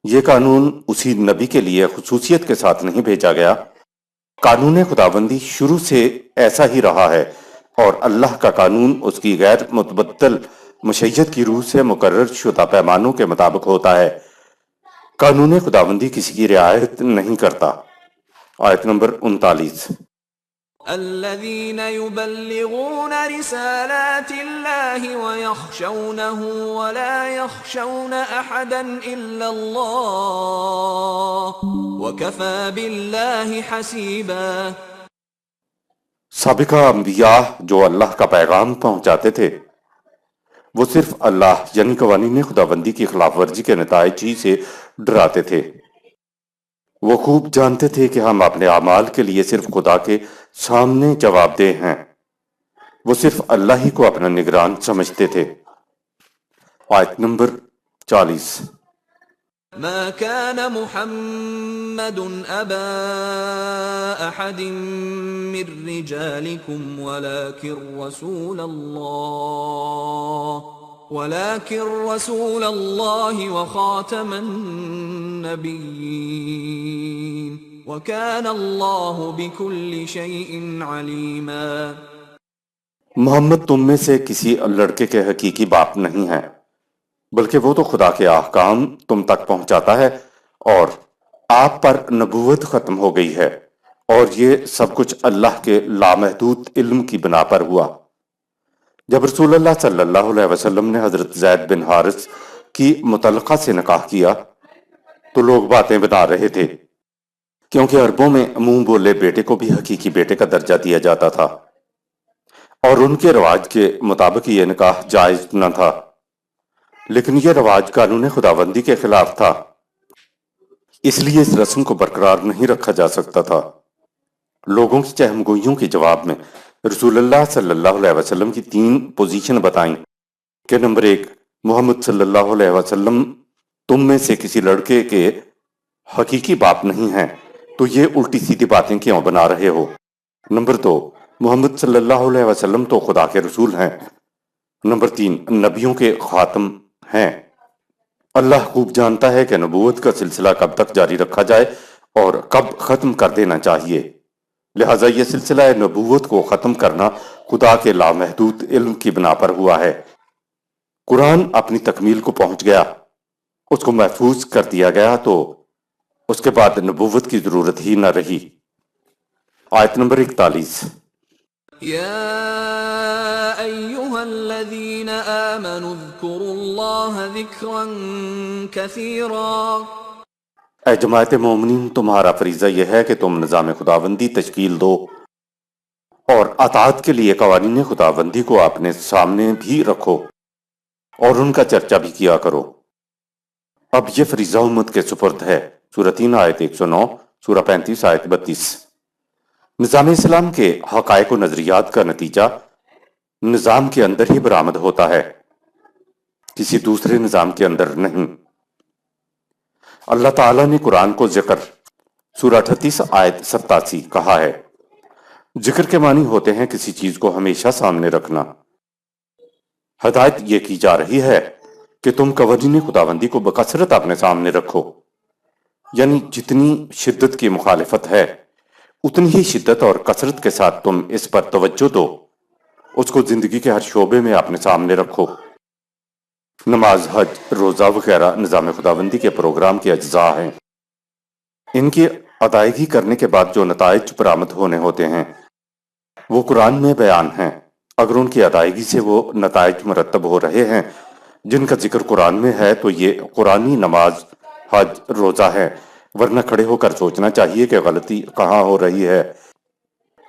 یہ قانون اسی نبی کے لیے خصوصیت کے ساتھ نہیں بھیجا گیا۔ قانون خداوندی شروع سے ایسا ہی رہا ہے، اور اللہ کا قانون اس کی غیر متبدل مشیت کی روح سے مقرر شدہ پیمانوں کے مطابق ہوتا ہے۔ قانون خداوندی کسی کی رعایت نہیں کرتا۔ آیت نمبر 39۔ الذين يبلغون رسالات الله ويخشونه ولا يخشون أحدا إلا الله وكفى بالله حسيبا۔ سابقہ انبیاء جو اللہ کا پیغام پہنچاتے تھے، وہ صرف اللہ یعنی قوانین خداوندی کی خلاف ورزی کے نتائج ہی سے ڈراتے تھے۔ وہ خوب جانتے تھے کہ ہم اپنے اعمال کے لیے صرف خدا کے سامنے جواب دہ ہیں۔ وہ صرف اللہ ہی کو اپنا نگران سمجھتے تھے۔ آیت نمبر 40۔ ما كان محمد أبا أحد من رجالكم ولكن رسول الله وخاتم النبيين وكان الله بكل شيء عليما۔ محمد تم میں سے کسی لڑکے کے حقیقی باپ نہیں ہے، بلکہ وہ تو خدا کے احکام تم تک پہنچاتا ہے، اور آپ پر نبوت ختم ہو گئی ہے، اور یہ سب کچھ اللہ کے لامحدود علم کی بنا پر ہوا۔ جب رسول اللہ صلی اللہ علیہ وسلم نے حضرت زید بن حارث کی مطلقہ سے نکاح کیا تو لوگ باتیں بنا رہے تھے، کیونکہ عربوں میں منہ بولے بیٹے کو بھی حقیقی بیٹے کا درجہ دیا جاتا تھا، اور ان کے رواج کے مطابق یہ نکاح جائز نہ تھا۔ لیکن یہ رواج قانون خداوندی کے خلاف تھا، اس لیے اس رسم کو برقرار نہیں رکھا جا سکتا تھا۔ لوگوں کی چہم گوئیوں کے جواب میں رسول اللہ صلی اللہ علیہ وسلم کی 3 پوزیشن بتائیں کہ نمبر 1، محمد صلی اللہ علیہ وسلم تم میں سے کسی لڑکے کے حقیقی باپ نہیں ہیں، تو یہ الٹی سیدھی باتیں کیوں بنا رہے ہو؟ نمبر 2، محمد صلی اللہ علیہ وسلم تو خدا کے رسول ہیں۔ نمبر 3، نبیوں کے خاتم ہیں۔ اللہ خوب جانتا ہے کہ نبوت کا سلسلہ کب تک جاری رکھا جائے اور کب ختم کر دینا چاہیے، لہٰذا یہ سلسلہ نبوت کو ختم کرنا خدا کے لامحدود علم کی بنا پر ہوا ہے۔ قرآن اپنی تکمیل کو پہنچ گیا، اس کو محفوظ کر دیا گیا، تو اس کے بعد نبوت کی ضرورت ہی نہ رہی۔ آیت نمبر 41۔ يا أيها الذين آمنوا اذكروا الله ذكرا كثيرا۔ اے جماعت مومنین، تمہارا فریضہ یہ ہے کہ تم نظام خداوندی تشکیل دو اور اطاعت کے لیے قوانین خداوندی کو اپنے سامنے بھی رکھو اور ان کا چرچا بھی کیا کرو۔ اب یہ فریضہ امت کے سپرد ہے۔ سورہ 3 آیت 109، سورہ 35 آیت 32۔ نظام اسلام کے حقائق و نظریات کا نتیجہ نظام کے اندر ہی برآمد ہوتا ہے۔ کسی دوسرے نظام کے اندر نہیں۔ اللہ تعالیٰ نے قرآن کو ذکر سورہ 38 آیت 87 کہا ہے۔ ذکر کے معنی ہوتے ہیں کسی چیز کو ہمیشہ سامنے رکھنا۔ ہدایت یہ کی جا رہی ہے کہ تم قوانین خداوندی کو بکثرت اپنے سامنے رکھو، یعنی جتنی شدت کی مخالفت ہے اتنی ہی شدت اور کثرت کے ساتھ تم اس پر توجہ دو، اس کو زندگی کے ہر شعبے میں اپنے سامنے رکھو۔ نماز، حج، روزہ وغیرہ نظام خداوندی کے پروگرام کے اجزاء ہیں۔ ان کی ادائیگی کرنے کے بعد جو نتائج برآمد ہونے ہوتے ہیں وہ قرآن میں بیان ہیں۔ اگر ان کی ادائیگی سے وہ نتائج مرتب ہو رہے ہیں جن کا ذکر قرآن میں ہے تو یہ قرآنی نماز، حج، روزہ ہے، ورنہ کھڑے ہو کر سوچنا چاہیے کہ غلطی کہاں ہو رہی ہے،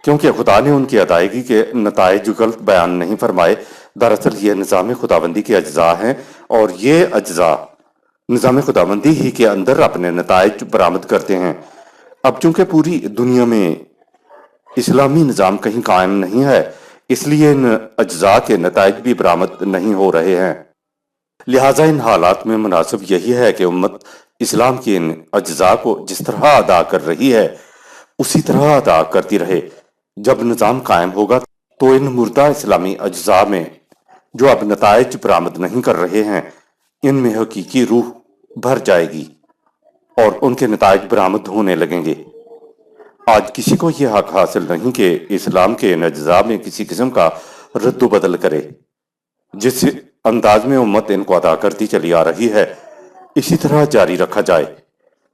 کیونکہ خدا نے ان کی ادائیگی کے نتائج غلط بیان نہیں فرمائے۔ دراصل یہ نظام خداوندی کے اجزاء ہیں اور یہ اجزاء نظام خداوندی ہی کے اندر اپنے نتائج برآمد کرتے ہیں۔ اب چونکہ پوری دنیا میں اسلامی نظام کہیں قائم نہیں ہے، اس لیے ان اجزاء کے نتائج بھی برآمد نہیں ہو رہے ہیں۔ لہٰذا ان حالات میں مناسب یہی ہے کہ امت اسلام کے ان اجزاء کو جس طرح ادا کر رہی ہے اسی طرح ادا کرتی رہے۔ جب نظام قائم ہوگا تو ان مردہ اسلامی اجزاء میں جو اب نتائج برآمد نہیں کر رہے ہیں ان میں حقیقی روح بھر جائے گی اور ان کے نتائج برآمد ہونے لگیں گے۔ آج کسی کو یہ حق حاصل نہیں کہ اسلام کے ان اجزاء میں کسی قسم کا رد و بدل کرے۔ جس انداز میں امت ان کو ادا کرتی چلی آ رہی ہے اسی طرح جاری رکھا جائے۔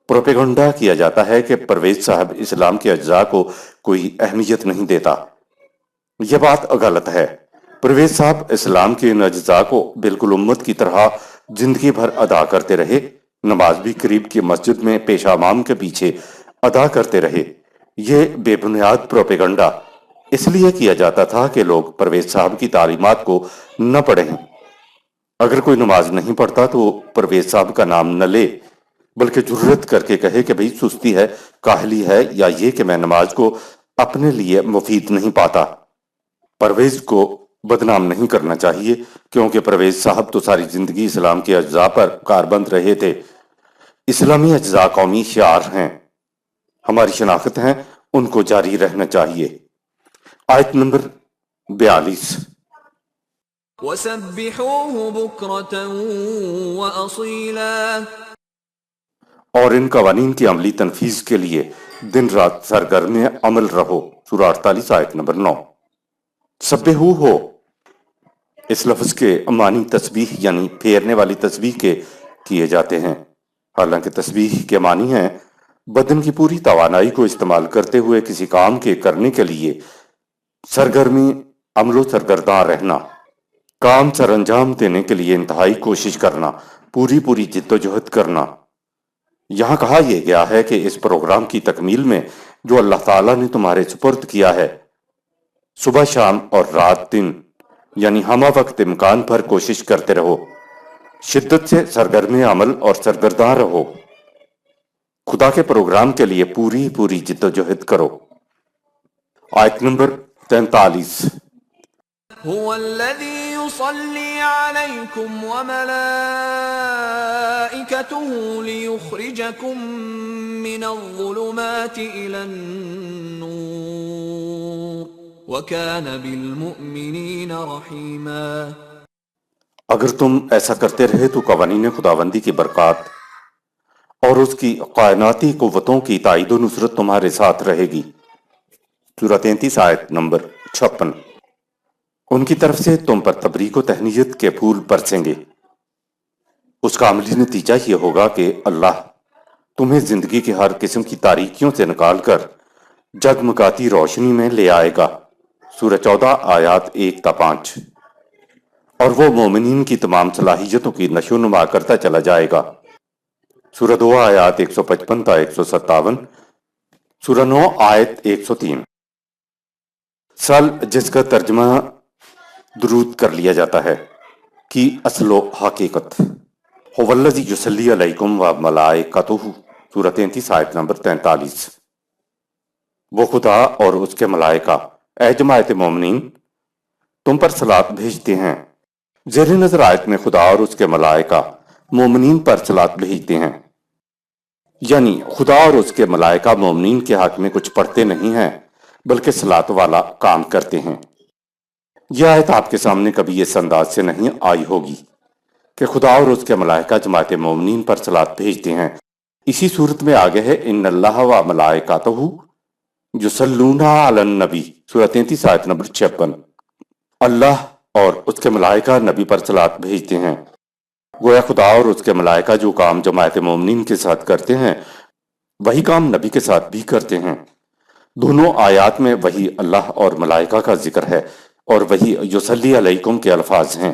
پروپیگنڈا کیا جاتا ہے کہ پرویز صاحب اسلام کے اجزاء کو کوئی اہمیت نہیں دیتا۔ یہ بات غلط ہے۔ پرویز صاحب اسلام کے ان اجزاء کو بالکل امت کی طرح زندگی بھر ادا کرتے رہے۔ نماز بھی قریب کی مسجد میں پیش امام کے پیچھے ادا کرتے رہے۔ یہ بے بنیاد پروپیگنڈا اس لیے کیا جاتا تھا کہ لوگ پرویز صاحب کی تعلیمات کو نہ پڑھیں۔ اگر کوئی نماز نہیں پڑھتا تو پرویز صاحب کا نام نہ لے، بلکہ جرت کر کے کہے کہ بھئی سستی ہے، کاہلی ہے، یا یہ کہ میں نماز کو اپنے لیے مفید نہیں پاتا۔ پرویز کو بدنام نہیں کرنا چاہیے کیونکہ پرویز صاحب تو ساری زندگی اسلام کے اجزاء پر کاربند رہے تھے۔ اسلامی اجزاء قومی شعار ہیں، ہماری شناخت ہیں، ان کو جاری رہنا چاہیے۔ آیت نمبر 42۔ وَسَبِّحُوهُ بُكْرَةً وَأَصِيلًا۔ اور ان قوانین کی عملی تنفیذ کے لیے دن رات سرگرم عمل رہو۔ سورہ 48 آیت نمبر 9۔ سبحو ہو، اس لفظ کے معنی تسبیح یعنی پھیرنے والی تسبیح کے کیے جاتے ہیں، حالانکہ تسبیح کے معنی ہیں بدن کی پوری توانائی کو استعمال کرتے ہوئے کسی کام کے کرنے کے لیے سرگرمی عمل و سرگرداں رہنا، کام سر انجام دینے کے لیے انتہائی کوشش کرنا، پوری جد و جہد کرنا۔ یہاں کہا یہ گیا ہے کہ اس پروگرام کی تکمیل میں جو اللہ تعالیٰ نے تمہارے سپرد کیا ہے، صبح شام اور رات دن یعنی ہمہ وقت امکان پر کوشش کرتے رہو، شدت سے سرگرم عمل اور سرگرداں رہو، خدا کے پروگرام کے لیے پوری جد و جہد کرو۔ آیت نمبر 43۔ هو الذي يصلي عليكم وملائكته ليخرجكم من الظلمات إلى النور وكان بالمؤمنين رحيما۔ اگر تم ایسا کرتے رہے تو قوانین خداوندی کی برکات اور اس کی کائناتی قوتوں کی تائید و نصرت تمہارے ساتھ رہے گی۔ سورہ 33 آیت نمبر 56۔ ان کی طرف سے تم پر تبریک و تہنیت کے پھول برسیں گے۔ اس کا عملی نتیجہ یہ ہوگا کہ اللہ تمہیں زندگی کے ہر قسم کی تاریکیوں سے نکال کر جگمگاتی روشنی میں لے آئے گا۔ سورہ 14 آیات 1 تا 5۔ اور وہ مومنین کی تمام صلاحیتوں کی نشو و نما کرتا چلا جائے گا۔ سورہ 2 آیات 155 تا 157، سورہ 9 آیت 103۔ سال جس کا ترجمہ درود کر لیا جاتا ہے کی اصل و حقیقت، هو الذی یصلی علیکم وملائکتہ، سورہ 33 آیت نمبر 43۔ وہ خدا اور اس کے ملائکہ اے جماعت مومنین تم پر صلات بھیجتے ہیں۔ زیر نظر آیت میں خدا اور اس کے ملائکہ مومنین پر صلات بھیجتے ہیں، یعنی خدا اور اس کے ملائکہ مومنین کے حق میں کچھ پڑھتے نہیں ہیں بلکہ صلات والا کام کرتے ہیں۔ یہ آیت آپ کے سامنے کبھی اس انداز سے نہیں آئی ہوگی کہ خدا اور اس کے ملائکہ جماعت مومنین پر صلات بھیجتے ہیں۔ اسی صورت میں آگے ہے ان اللہ و ملائکتہ یصلون علی النبی، سورہ 33 آیت نمبر 56۔ اللہ اور اس کے ملائکہ نبی پر صلات بھیجتے ہیں۔ گویا خدا اور اس کے ملائکہ جو کام جماعت مومنین کے ساتھ کرتے ہیں وہی کام نبی کے ساتھ بھی کرتے ہیں۔ دونوں آیات میں وہی اللہ اور ملائکہ کا ذکر ہے اور وہی یصلی علیکم کے الفاظ ہیں۔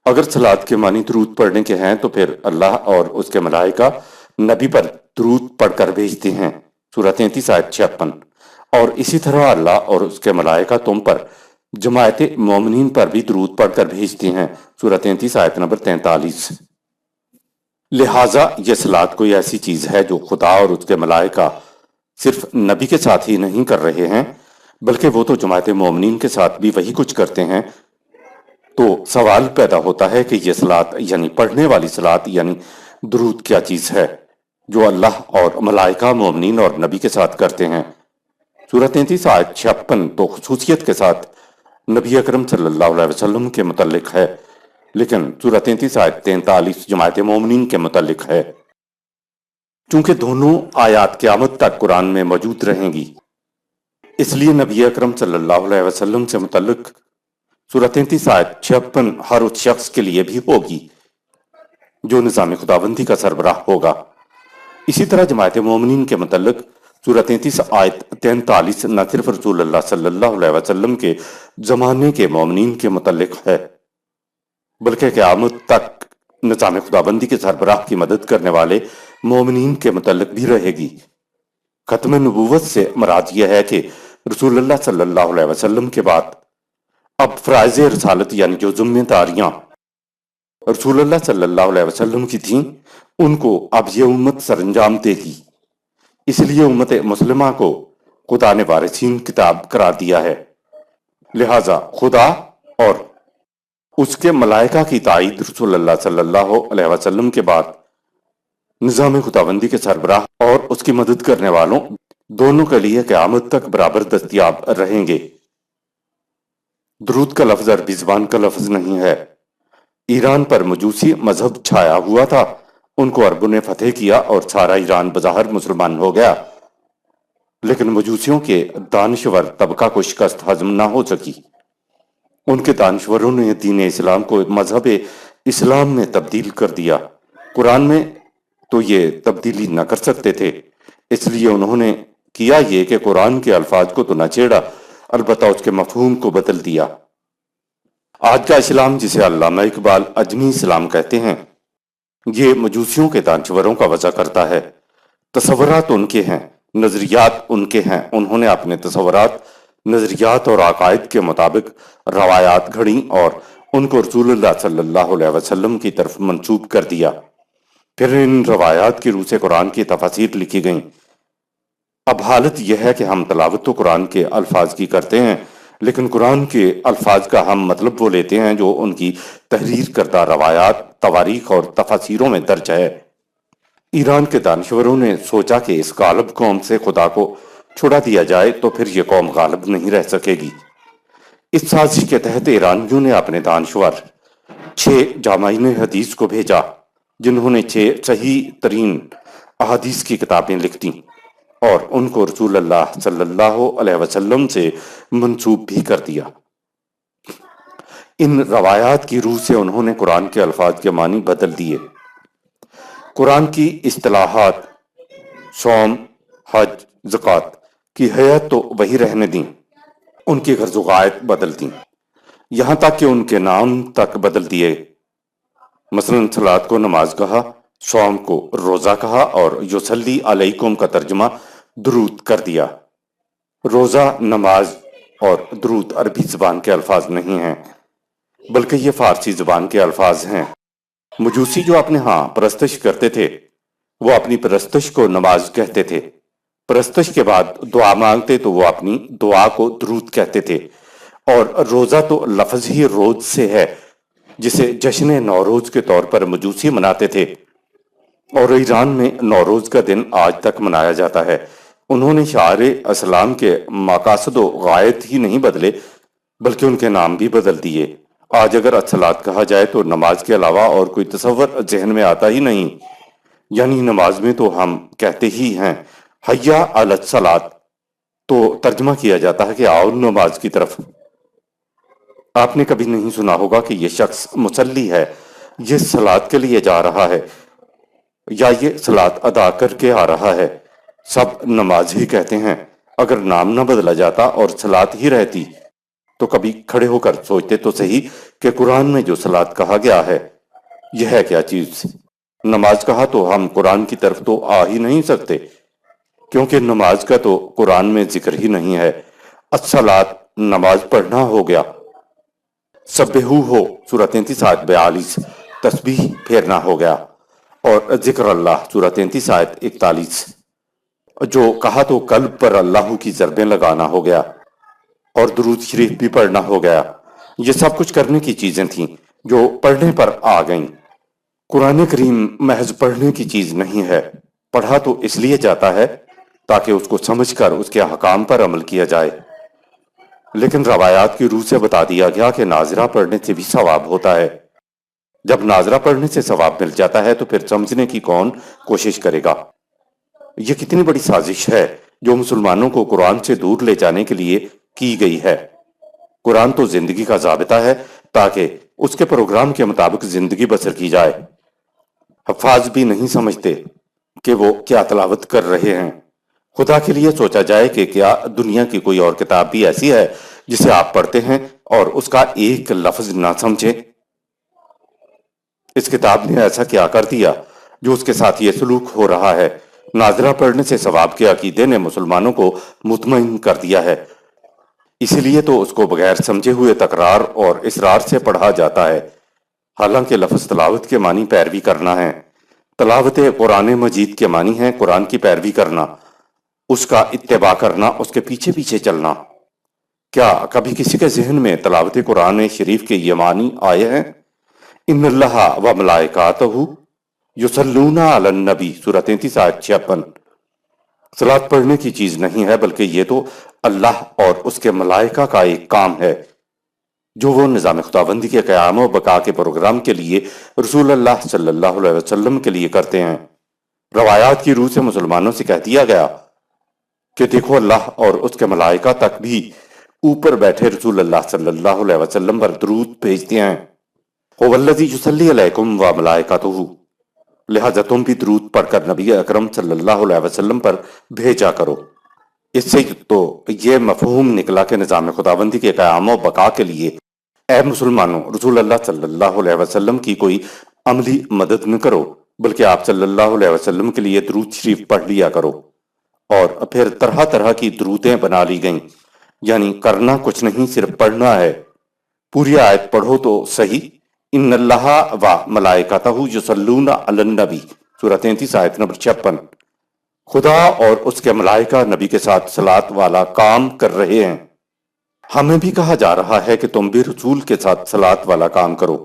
اگر صلات کے معنی درود پڑھنے کے ہیں تو پھر اللہ اور اس کے ملائکہ نبی پر درود پڑھ کر بھیجتے ہیں، سورہ 33 آیت 56۔ اور اسی طرح اللہ اور اس کے ملائکہ تم پر جماعت مومنین پر بھی درود پڑھ کر بھیجتے ہیں، سورہ 33 آیت نمبر 43۔ لہٰذا یہ صلات کوئی ایسی چیز ہے جو خدا اور اس کے ملائکہ صرف نبی کے ساتھ ہی نہیں کر رہے ہیں بلکہ وہ تو جماعت مومنین کے ساتھ بھی وہی کچھ کرتے ہیں۔ تو سوال پیدا ہوتا ہے کہ یہ صلات یعنی پڑھنے والی صلات یعنی درود کیا چیز ہے جو اللہ اور ملائکہ مومنین اور نبی کے ساتھ کرتے ہیں؟ سورہ 33 آیت 56 تو خصوصیت کے ساتھ نبی اکرم صلی اللہ علیہ وسلم کے متعلق ہے، لیکن سورہ 33 آیت 43 جماعت مومنین کے متعلق ہے۔ چونکہ دونوں آیات قیامت تک قرآن میں موجود رہیں گی، اس لیے نبی اکرم صلی اللہ علیہ وسلم سے متعلق سورہ 33 آیت 56 ہر اس شخص کے لیے بھی ہوگی جو نظام خداوندی کا سربراہ ہوگا۔ اسی طرح جماعت مومنین کے متعلق سورہ 33 آیت 43 نہ صرف رسول اللہ صلی اللہ علیہ وسلم کے زمانے کے مومنین کے متعلق ہے بلکہ قیامت تک نظام خداوندی کے سربراہ کی مدد کرنے والے مومنین کے متعلق بھی رہے گی۔ ختم نبوت سے مراد یہ ہے کہ رسول اللہ صلی اللہ علیہ وسلم کے بعد اب فرائض رسالت یعنی جو ذمہ داریاں رسول اللہ صلی اللہ علیہ وسلم کی تھیں ان کو اب یہ امت سر انجام دے گی۔ اس لیے امت مسلمہ کو خدا نے وارثین کتاب قرار دیا ہے، لہٰذا خدا اور اس کے ملائکہ کی تائید رسول اللہ صلی اللہ علیہ وسلم کے بعد نظام خداوندی کے سربراہ اور اس کی مدد کرنے والوں دونوں کے لیے قیامت تک برابر دستیاب رہیں گے۔ درود کا لفظ عربی زبان کا لفظ نہیں ہے۔ ایران پر مجوسی مذہب چھایا ہوا تھا، ان کو عربوں نے فتح کیا اور سارا ایران بظاہر مسلمان ہو گیا، لیکن مجوسیوں کے دانشور طبقہ کو شکست ہضم نہ ہو سکی۔ ان کے دانشوروں نے دین اسلام کو مذہب اسلام میں تبدیل کر دیا۔ قرآن میں تو یہ تبدیلی نہ کر سکتے تھے، اس لیے انہوں نے کیا یہ کہ قرآن کے الفاظ کو تو نہ چھیڑا، البتہ اس کے مفہوم کو بدل دیا۔ آج کا اسلام جسے علامہ اقبال اجمی اسلام کہتے ہیں، یہ مجوسیوں کے دانشوروں کا وضع کرتا ہے۔ تصورات ان کے ہیں، نظریات ان کے ہیں، انہوں نے اپنے تصورات، نظریات اور عقائد کے مطابق روایات گھڑیں اور ان کو رسول اللہ صلی اللہ علیہ وسلم کی طرف منسوب کر دیا۔ پھر ان روایات کی روح سے قرآن کی تفاسیر لکھی گئیں۔ اب حالت یہ ہے کہ ہم تلاوت تو قرآن کے الفاظ کی کرتے ہیں، لیکن قرآن کے الفاظ کا ہم مطلب وہ لیتے ہیں جو ان کی تحریر کردہ روایات، تواریخ اور تفاسیروں میں درج ہے۔ ایران کے دانشوروں نے سوچا کہ اس غالب قوم سے خدا کو چھڑا دیا جائے تو پھر یہ قوم غالب نہیں رہ سکے گی۔ اس سازش کے تحت ایرانیوں نے اپنے دانشور 6 جامعین حدیث کو بھیجا، جنہوں نے 6 صحیح ترین احادیث کی کتابیں لکھ دیں اور ان کو رسول اللہ صلی اللہ علیہ وسلم سے منسوب بھی کر دیا۔ ان روایات کی روح سے انہوں نے قرآن کے الفاظ کے معنی بدل دیے۔ قرآن کی اصطلاحات صوم، حج، زکوٰۃ کی حیت تو وہی رہنے دیں، ان کی غرض و غایت بدل دیں، یہاں تک کہ ان کے نام تک بدل دیے۔ مثلا صلاۃ کو نماز کہا، صوم کو روزہ کہا اور یصلی علیکم کا ترجمہ درود کر دیا۔ روزہ، نماز اور درود عربی زبان کے الفاظ نہیں ہیں، بلکہ یہ فارسی زبان کے الفاظ ہیں۔ مجوسی جو اپنے ہاں پرستش کرتے تھے وہ اپنی پرستش کو نماز کہتے تھے، پرستش کے بعد دعا مانگتے تو وہ اپنی دعا کو درود کہتے تھے، اور روزہ تو لفظ ہی روز سے ہے جسے جشن نوروز کے طور پر مجوسی مناتے تھے، اور ایران میں نوروز کا دن آج تک منایا جاتا ہے۔ انہوں نے شعار اسلام کے مقاصد و غایت ہی نہیں بدلے بلکہ ان کے نام بھی بدل دیے۔ آج اگر الصلاۃ کہا جائے تو نماز کے علاوہ اور کوئی تصور ذہن میں آتا ہی نہیں، یعنی نماز میں تو ہم کہتے ہی ہیں حیا علی الصلاۃ، تو ترجمہ کیا جاتا ہے کہ آؤ نماز کی طرف۔ آپ نے کبھی نہیں سنا ہوگا کہ یہ شخص مصلی ہے، یہ صلاۃ کے لیے جا رہا ہے، یا یہ صلاۃ ادا کر کے آ رہا ہے۔ سب نماز ہی کہتے ہیں۔ اگر نام نہ بدلا جاتا اور صلاۃ ہی رہتی تو کبھی کھڑے ہو کر سوچتے تو صحیح کہ قرآن میں جو صلاۃ کہا گیا ہے یہ ہے کیا چیز۔ نماز کہا تو ہم قرآن کی طرف تو آ ہی نہیں سکتے، کیونکہ نماز کا تو قرآن میں ذکر ہی نہیں ہے۔ الصلاۃ نماز پڑھنا ہو گیا، سبحو ہو سورہ 33 آیت 42 تسبیح پھیرنا ہو گیا، اور ذکر اللہ سورہ 33 آیت 41 جو کہا تو قلب پر اللہ کی ضربیں لگانا ہو گیا، اور درود شریف بھی پڑھنا ہو گیا۔ یہ سب کچھ کرنے کی چیزیں تھیں جو پڑھنے پر آ گئیں۔ قرآن کریم محض پڑھنے کی چیز نہیں ہے، پڑھا تو اس لیے جاتا ہے تاکہ اس کو سمجھ کر اس کے احکام پر عمل کیا جائے، لیکن روایات کی روح سے بتا دیا گیا کہ ناظرہ پڑھنے سے بھی ثواب ہوتا ہے۔ جب ناظرہ پڑھنے سے ثواب مل جاتا ہے تو پھر سمجھنے کی کون کوشش کرے گا؟ یہ کتنی بڑی سازش ہے جو مسلمانوں کو قرآن سے دور لے جانے کے لیے کی گئی ہے۔ قرآن تو زندگی کا ضابطہ ہے تاکہ اس کے پروگرام کے مطابق زندگی بسر کی جائے۔ حفاظ بھی نہیں سمجھتے کہ وہ کیا تلاوت کر رہے ہیں۔ خدا کے لیے سوچا جائے کہ کیا دنیا کی کوئی اور کتاب بھی ایسی ہے جسے آپ پڑھتے ہیں اور اس کا ایک لفظ نہ سمجھیں؟ اس کتاب نے ایسا کیا کر دیا جو اس کے ساتھ یہ سلوک ہو رہا ہے؟ ناظرہ پڑھنے سے ثواب کے عقیدے نے مسلمانوں کو مطمئن کر دیا ہے، اسی لیے تو اس کو بغیر سمجھے ہوئے تکرار اور اصرار سے پڑھا جاتا ہے، حالانکہ لفظ تلاوت کے معنی پیروی کرنا ہے۔ تلاوت قرآن مجید کے معنی ہے قرآن کی پیروی کرنا، اس کا اتباع کرنا، اس کے پیچھے پیچھے چلنا۔ کیا کبھی کسی کے ذہن میں تلاوت قرآن شریف کے یہ معنی آئے ہیں؟ ان اللہ و ملائکاتہ یصلون علی النبی سورہ 33 آیت 56۔ صلاۃ پڑھنے کی چیز نہیں ہے بلکہ یہ تو اللہ اور اس کے ملائکہ کا ایک کام ہے جو وہ نظام خداوندی کے قیام و بقا کے پروگرام کے لیے رسول اللہ صلی اللہ علیہ وسلم کے لیے کرتے ہیں۔ روایات کی روح سے مسلمانوں سے کہہ دیا گیا کہ دیکھو اللہ اور اس کے ملائکہ تک بھی اوپر بیٹھے رسول اللہ صلی اللہ علیہ وسلم پر درود بھیجتے ہیں۔ هو الذی یصلی علیکم و ملائکتہ، لہذا تم بھی درود پڑھ کر نبی اکرم صلی اللہ علیہ وسلم پر بھیجا کرو۔ اس سے تو یہ مفہوم نکلا کہ نظام خداوندی کے قیام و بقا کے لیے اے مسلمانوں رسول اللہ صلی اللہ علیہ وسلم کی کوئی عملی مدد نہ کرو بلکہ آپ صلی اللہ علیہ وسلم کے لیے درود شریف پڑھ لیا کرو۔ اور پھر طرح طرح کی درودیں بنا لی گئیں، یعنی کرنا کچھ نہیں صرف پڑھنا ہے۔ پوری آیت پڑھو تو صحیح، ان اللہ و ملائکتہ یصلون علی النبی سورہ 33 آیت نمبر 56۔ خدا اور اس کے ملائکہ نبی کے ساتھ صلاۃ والا کام کر رہے ہیں۔ ہمیں بھی کہا جا رہا ہے کہ تم بھی رسول کے ساتھ صلاۃ والا کام کرو۔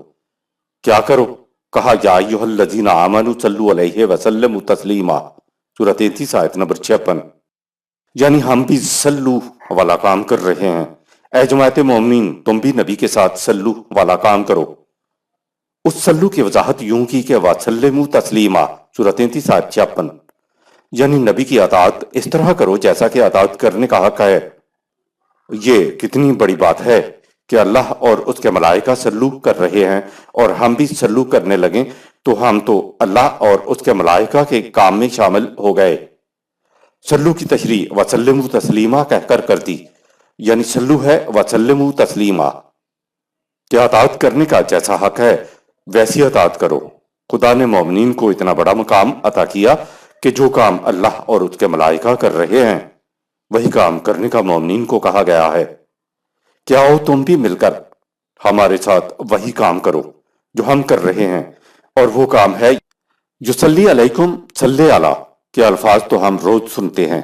کیا کرو؟ کہا یا ایھا الذین آمنوا صلوا علیہ وسلموا تسلیما سورہ 33 آیت نمبر 56، یعنی ہم بھی صلو والا کام کر رہے ہیں۔ اے جماعت مومنین تم بھی نبی کے ساتھ صلو والا کام کرو۔ اس صلو کی وضاحت یوں کی کہ وَسَلِّمُوا تَسْلِیمًا سورہ 33 آیت 56، یعنی نبی کی اطاعت اس طرح کرو جیسا کہ اطاعت کرنے کا حق ہے۔ یہ کتنی بڑی بات ہے کہ اللہ اور اس کے ملائکہ صلو کر رہے ہیں اور ہم بھی صلو کرنے لگیں تو ہم تو اللہ اور اس کے ملائکہ کے کام میں شامل ہو گئے۔ صلو کی تشریح وَسَلِّمُوا تَسْلِیمًا کہہ کر دی، یعنی صلو ہے وَسَلِّمُوا تَسْلِیمًا کہ اطاعت کرنے کا جیسا حق ہے ویسی اطاعت کرو۔ خدا نے مومنین کو اتنا بڑا مقام عطا کیا کہ جو کام اللہ اور اس کے ملائکہ کر رہے ہیں وہی کام کرنے کا مومنین کو کہا گیا ہے کہ آؤ تم بھی مل کر ہمارے ساتھ وہی کام کرو جو ہم کر رہے ہیں، اور وہ کام ہے یصلی علیکم صلی علی کے الفاظ تو ہم روز سنتے ہیں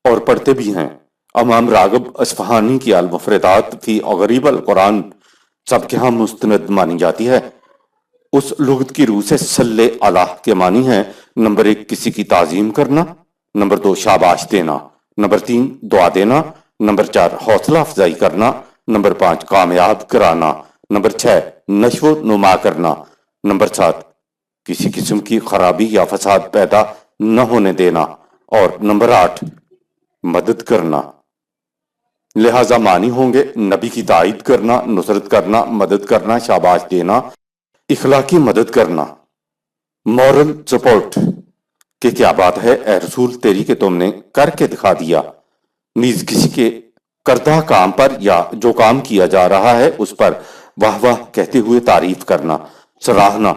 اور پڑھتے بھی ہیں۔ امام راغب اصفہانی کی المفردات فی غریب القرآن سب کے ہاں مستند مانی جاتی ہے۔ اس لغت کی روح سے صلی اللہ کے معنی ہے: نمبر 1 کسی کی تعظیم کرنا، نمبر 2 شاباش دینا، نمبر 3 دعا دینا، نمبر 4 حوصلہ افزائی کرنا، نمبر 5 کامیاب کرانا، نمبر 6 نشو و نما کرنا، نمبر 7 کسی قسم کی خرابی یا فساد پیدا نہ ہونے دینا، اور نمبر 8 مدد کرنا۔ لہٰذا معنی ہوں گے: نبی کی تائید کرنا، نصرت کرنا، مدد کرنا، شاباش دینا، اخلاقی مدد کرنا، مورل سپورٹ کہ کیا بات ہے اے رسول تیری کہ تم نے کر کے دکھا دیا، نیز کسی کے کردہ کام پر یا جو کام کیا جا رہا ہے اس پر واہ واہ کہتے ہوئے تعریف کرنا، سراہنا۔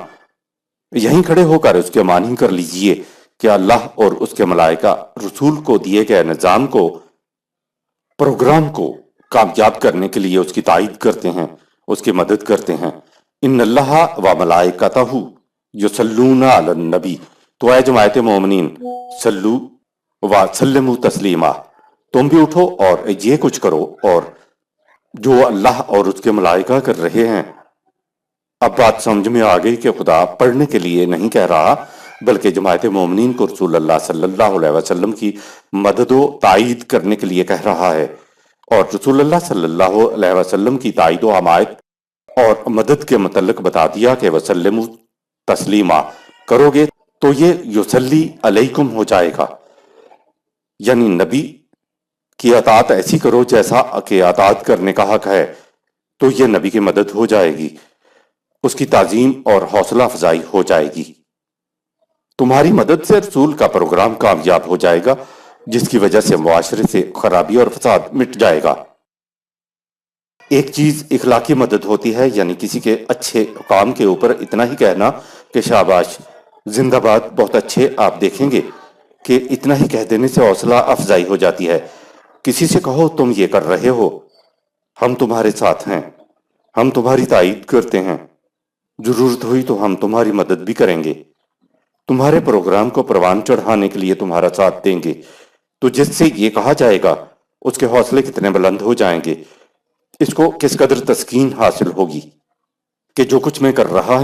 یہیں کھڑے ہو کر اس کے معنی کر لیجئے کہ اللہ اور اس کے ملائکہ رسول کو دیے گئے نظام کو، پروگرام کو کامیاب کرنے کے لیے اس کی تائید کرتے ہیں، اس کی مدد کرتے ہیں۔ ان اللہ و ملائکتہ یصلون علی النبی، تو اے جماعت مومنین صلو و سلموا تسلیما، تم بھی اٹھو اور یہ کچھ کرو اور جو اللہ اور اس کے ملائکہ کر رہے ہیں۔ اب بات سمجھ میں آ گئی کہ خدا پڑھنے کے لیے نہیں کہہ رہا بلکہ جماعت مومنین کو رسول اللہ صلی اللہ علیہ وسلم کی مدد و تائید کرنے کے لیے کہہ رہا ہے، اور رسول اللہ صلی اللہ علیہ وسلم کی تائید و حمایت اور مدد کے متعلق بتا دیا کہ وسلموا تسلیما کرو گے تو یہ یصلی علیکم ہو جائے گا، یعنی نبی کی اطاعت ایسی کرو جیسا کہ اطاعت کرنے کا حق ہے، تو یہ نبی کی مدد ہو جائے گی، اس کی تعظیم اور حوصلہ افزائی ہو جائے گی۔ تمہاری مدد سے رسول کا پروگرام کامیاب ہو جائے گا، جس کی وجہ سے معاشرے سے خرابی اور فساد مٹ جائے گا۔ ایک چیز اخلاقی مدد ہوتی ہے، یعنی کسی کے اچھے کام کے اوپر اتنا ہی کہنا کہ شاباش، زندہ باد، بہت اچھے۔ آپ دیکھیں گے کہ اتنا ہی کہہ دینے سے حوصلہ افزائی ہو جاتی ہے۔ کسی سے کہو تم یہ کر رہے ہو، ہم تمہارے ساتھ ہیں، ہم تمہاری تائید کرتے ہیں، ضرورت ہوئی تو ہم تمہاری مدد بھی کریں گے، تمہارے پروگرام کو پروان چڑھانے کے لیے تمہارا ساتھ دیں گے۔ تو جس سے یہ کہا جائے گا اس کے حوصلے کتنے بلند ہو جائیں گے، اس کو کس قدر تسکین حاصل ہوگی کہ جو کچھ میں کر رہا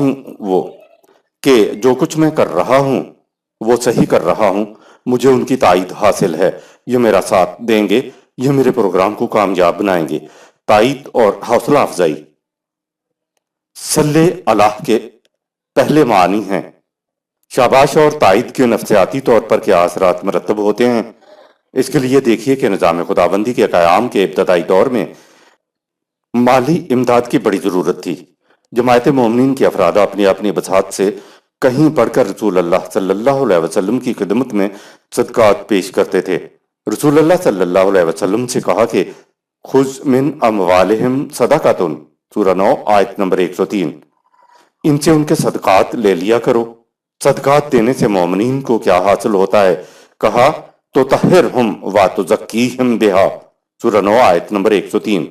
ہوں وہ صحیح کر رہا ہوں، مجھے ان کی تائید حاصل ہے، یہ میرا ساتھ دیں گے، یہ میرے پروگرام کو کامیاب بنائیں گے۔ تائید اور حوصلہ افزائی صلی اللہ کے پہلے معنی ہیں۔ شاباش اور تائید کے نفسیاتی طور پر کیا اثرات مرتب ہوتے ہیں، اس کے لیے دیکھیے کہ نظام خداوندی کے قیام کے ابتدائی دور میں مالی امداد کی بڑی ضرورت تھی۔ جماعت مومنین کے افراد اپنی اپنی بساط سے کہیں بڑھ کر رسول اللہ صلی اللہ علیہ وسلم کی خدمت میں صدقات پیش کرتے تھے۔ رسول اللہ صلی اللہ علیہ وسلم سے کہا کہ خذ من اموالہم صدقۃ، سورہ 9 آیت نمبر 103، ان سے ان کے صدقات لے لیا کرو۔ صدقات دینے سے مومنین کو کیا حاصل ہوتا ہے؟ کہا تو طہرہم و تزکیہم بہا، سورہ 9 آیت نمبر 103۔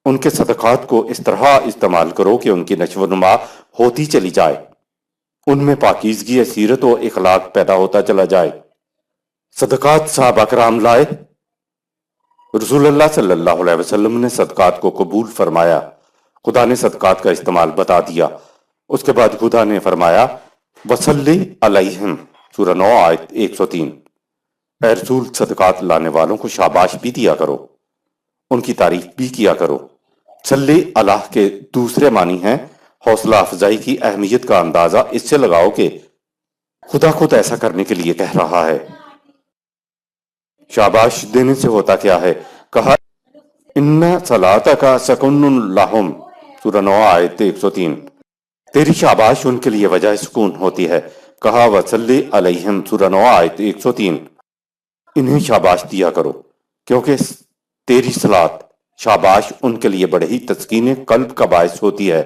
ان کے صدقات کو اس طرح استعمال کرو کہ ان کی نشو و نما ہوتی چلی جائے، ان میں پاکیزگی سیرت و اخلاق پیدا ہوتا چلا جائے۔ صدقات صحابہ کرام لائے، رسول اللہ صلی اللہ علیہ وسلم نے صدقات کو قبول فرمایا، خدا نے صدقات کا استعمال بتا دیا۔ اس کے بعد خدا نے فرمایا وصلی علیہم، سورہ 9 آیت 103، اے رسول صدقات لانے والوں کو شاباش بھی دیا کرو، ان کی تعریف بھی کیا کرو۔ صلی اللہ کے دوسرے معنی ہیں حوصلہ افزائی کی اہمیت کا اندازہ اس سے لگاؤ کہ خدا خود ایسا کرنے کے لیے کہہ رہا ہے۔ شاباش دینے سے ہوتا کیا ہے؟ کہا ان صلاتک سکن لہم، سورہ 9 آیت 103، تیری شاباش ان کے لیے وجہ سکون ہوتی ہے۔ کہا وصلی علیہم، سورہ 9 آیت 103، انہیں شاباش دیا کرو کیونکہ تیری صلات، شاباش ان کے لیے بڑے ہی تسکین قلب کا باعث ہوتی ہے۔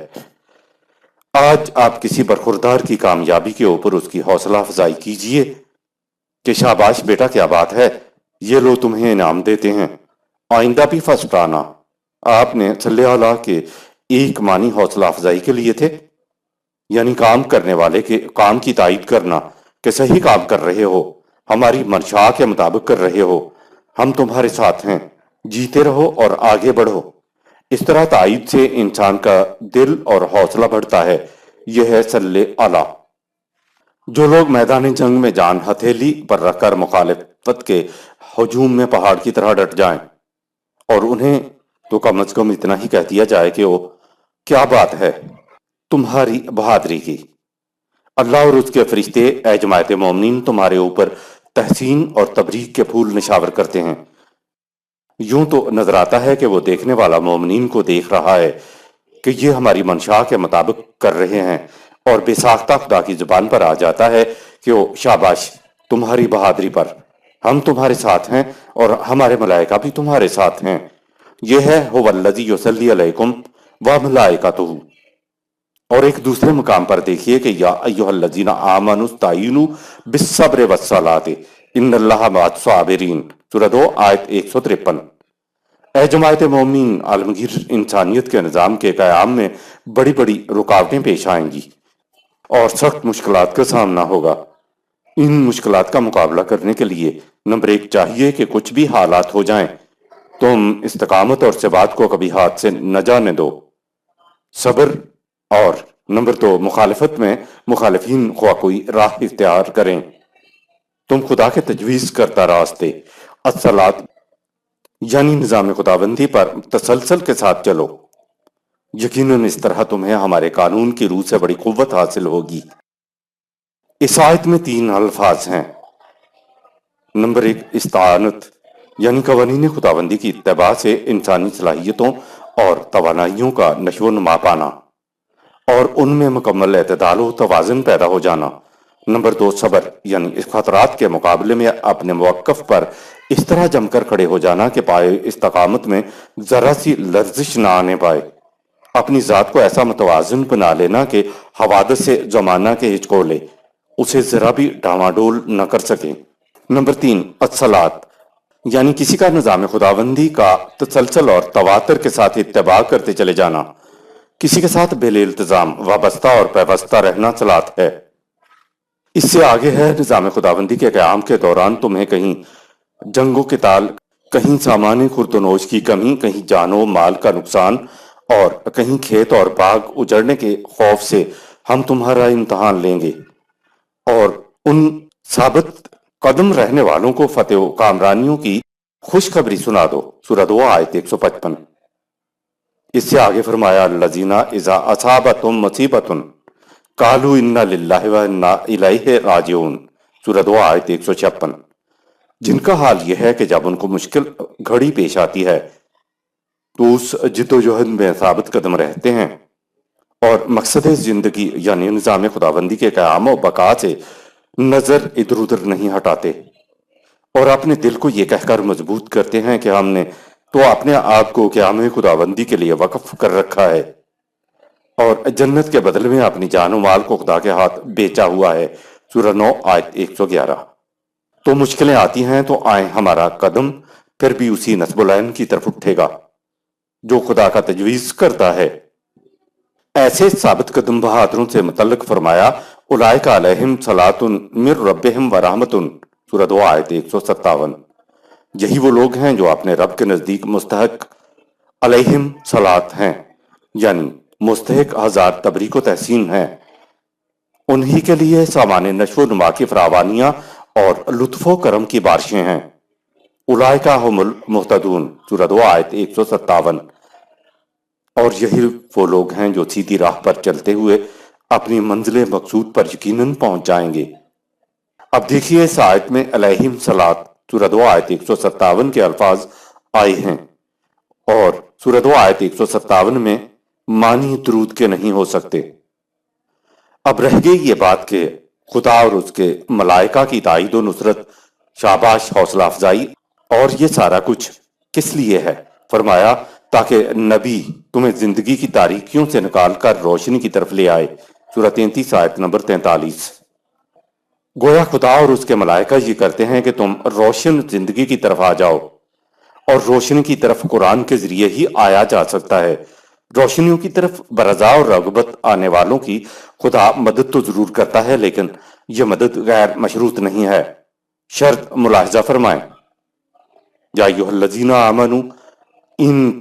آج آپ کسی برخوردار کی کامیابی کے اوپر اس کی حوصلہ افزائی کیجئے کہ شاباش بیٹا کیا بات ہے، یہ لو تمہیں انعام دیتے ہیں، آئندہ بھی فرسٹ آنا۔ آپ نے صلی اللہ کے ایک معنی حوصلہ افزائی کے لیے تھے، یعنی کام کرنے والے کے کام کی تائید کرنا کہ صحیح کام کر رہے ہو، ہماری منشاء کے مطابق کر رہے ہو، ہم تمہارے ساتھ ہیں، جیتے رہو اور آگے بڑھو۔ اس طرح تائید سے انسان کا دل اور حوصلہ بڑھتا ہے۔ یہ ہے سل اعلیٰ۔ جو لوگ میدان جنگ میں جان ہتھیلی پر رکھ کر مخالفت کے ہجوم میں پہاڑ کی طرح ڈٹ جائیں، اور انہیں تو کم از کم اتنا ہی کہہ دیا جائے کہ وہ کیا بات ہے تمہاری بہادری کی، اللہ اور اس کے فرشتے اے جماعت مومنین تمہارے اوپر تحسین اور تبریک کے پھول نشاور کرتے ہیں۔ یوں تو نظر آتا ہے کہ وہ دیکھنے والا مومنین کو دیکھ رہا ہے کہ یہ ہماری منشا کے مطابق کر رہے ہیں، اور بے ساختہ خدا کی زبان پر آ جاتا ہے کہ وہ شاباش تمہاری بہادری پر، ہم تمہارے ساتھ ہیں اور ہمارے ملائکہ بھی تمہارے ساتھ ہیں۔ یہ ہے هو الذی یصلی علیکم وملائکتہ۔ اور ایک دوسرے مقام پر دیکھیے کہ یا ایھا الذین آمنوا استعینوا بالصبر والصلاۃ ان اللہ مع الصابرین، سورہ 2 آیت 153۔ اے جماعت مومنین، عالمگیر انسانیت کے نظام کے قیام میں بڑی بڑی رکاوٹیں پیش آئیں گی اور سخت مشکلات کا سامنا ہوگا۔ ان مشکلات کا مقابلہ کرنے کے لیے نمبر 1 چاہیے کہ کچھ بھی حالات ہو جائیں تم استقامت اور ثبات کو کبھی ہاتھ سے نہ جانے دو، صبر، اور نمبر 2 مخالفت میں مخالفین خواہ کوئی راہ اختیار کریں تم خدا کے تجویز کرتا راستے الصلاۃ یعنی نظام خداوندی پر تسلسل کے ساتھ چلو، یقیناً اس طرح تمہیں ہمارے قانون کی روح سے بڑی قوت حاصل ہوگی۔ اس آیت میں 3 الفاظ ہیں۔ نمبر 1 استعانت یعنی قوانین خداوندی کی اتباع سے انسانی صلاحیتوں اور توانائیوں کا نشو و نما پانا اور ان میں مکمل اعتدال و توازن پیدا ہو جانا۔ نمبر 2 صبر یعنی اس خطرات کے مقابلے میں اپنے موقف پر اس طرح جم کر کھڑے ہو جانا کہ پائے استقامت میں ذرا سی لرزش نہ آنے پائے، اپنی ذات کو ایسا متوازن بنا لینا کہ حوادث سے زمانہ کے ہچکولے اسے ذرا بھی ڈاواڈول نہ کر سکیں۔ نمبر 3 الصلاۃ یعنی کسی کا نظام خداوندی کا تسلسل اور تواتر کے ساتھ اتباع کرتے چلے جانا، کسی کے ساتھ بے التزام وابستہ اور پیوستہ رہنا صلاۃ ہے۔ اس سے آگے ہے نظام خداوندی کے قیام کے دوران تمہیں کہیں جنگ و قتال، کہیں سامان خورد و نوش کی کمی، کہیں جان و مال کا نقصان، اور کہیں کھیت اور باغ اجڑنے کے خوف سے ہم تمہارا امتحان لیں گے، اور ان ثابت قدم رہنے والوں کو فتح و کامرانیوں کی خوشخبری سنا دو، سورہ 2 آیت 155۔ اس سے آگے فرمایا الذین اذا اصابتہم مصیبۃ قالوا انا للہ وانا الیہ راجعون، سورہ 2 آیت 156۔ جن کا حال یہ ہے کہ جب ان کو مشکل گھڑی پیش آتی ہے تو اس جد و جہد میں ثابت قدم رہتے ہیں اور مقصد زندگی یعنی نظام خداوندی کے قیام و بقا سے نظر ادھر ادھر نہیں ہٹاتے، اور اپنے دل کو یہ کہہ کر مضبوط کرتے ہیں کہ ہم نے تو اپنے آپ کو قیام خداوندی کے لیے وقف کر رکھا ہے اور جنت کے بدلے میں اپنی جان و مال کو خدا کے ہاتھ بیچا ہوا ہے، سورہ 9 آیت 111۔ تو مشکلیں آتی ہیں تو آئیں ہمارا قدم پھر بھی اسی نصب العین کی طرف اٹھے گا جو خدا کا تجویز کرتا ہے۔ ایسے ثابت قدم بہادروں سے متعلق فرمایا اولئک علیہم صلاۃ من ربہم ورحمۃ، سورہ 2 آیت 157۔ یہی وہ لوگ ہیں جو اپنے رب کے نزدیک مستحق علیہم صلاۃ ہیں، یعنی مستحق ہزار تبریک و تحسین ہیں۔ انہی کے لیے سامان نشو و نما کی فراوانیاں اور لطف و کرم کی بارشیں ہیں۔ اولئک ھم المہتدون، سورہ 2 آیت 157۔ اور یہی وہ لوگ ہیں جو سیدھی راہ پر چلتے ہوئے اپنی منزل مقصود پر یقیناً پہنچ جائیں گے۔ اب دیکھیے اس آیت میں علیہم صلاۃ سورہ 2 آیت 157 کے الفاظ آئے ہیں، اور سورہ 2 آیت 157 میں معنی درود کے نہیں ہو سکتے۔ اب رہ گئی یہ بات کہ خدا اور اس کے ملائکہ کی تائید و نصرت، شاباش، حوصلہ افزائی اور یہ سارا کچھ کس لیے ہے؟ فرمایا تاکہ نبی تمہیں زندگی کی تاریکیوں سے نکال کر روشنی کی طرف لے آئے، سورہ 33 آیت نمبر 43۔ گویا خدا اور اس کے ملائکہ یہ کرتے ہیں کہ تم روشن زندگی کی طرف آ جاؤ، اور روشنی کی طرف قرآن کے ذریعے ہی آیا جا سکتا ہے۔ روشنیوں کی طرف برضا اور رغبت آنے والوں کی خدا مدد تو ضرور کرتا ہے، لیکن یہ مدد غیر مشروط نہیں ہے۔ شرط ملاحظہ فرمائیں، یا ایھا الذین آمنوا ان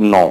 9,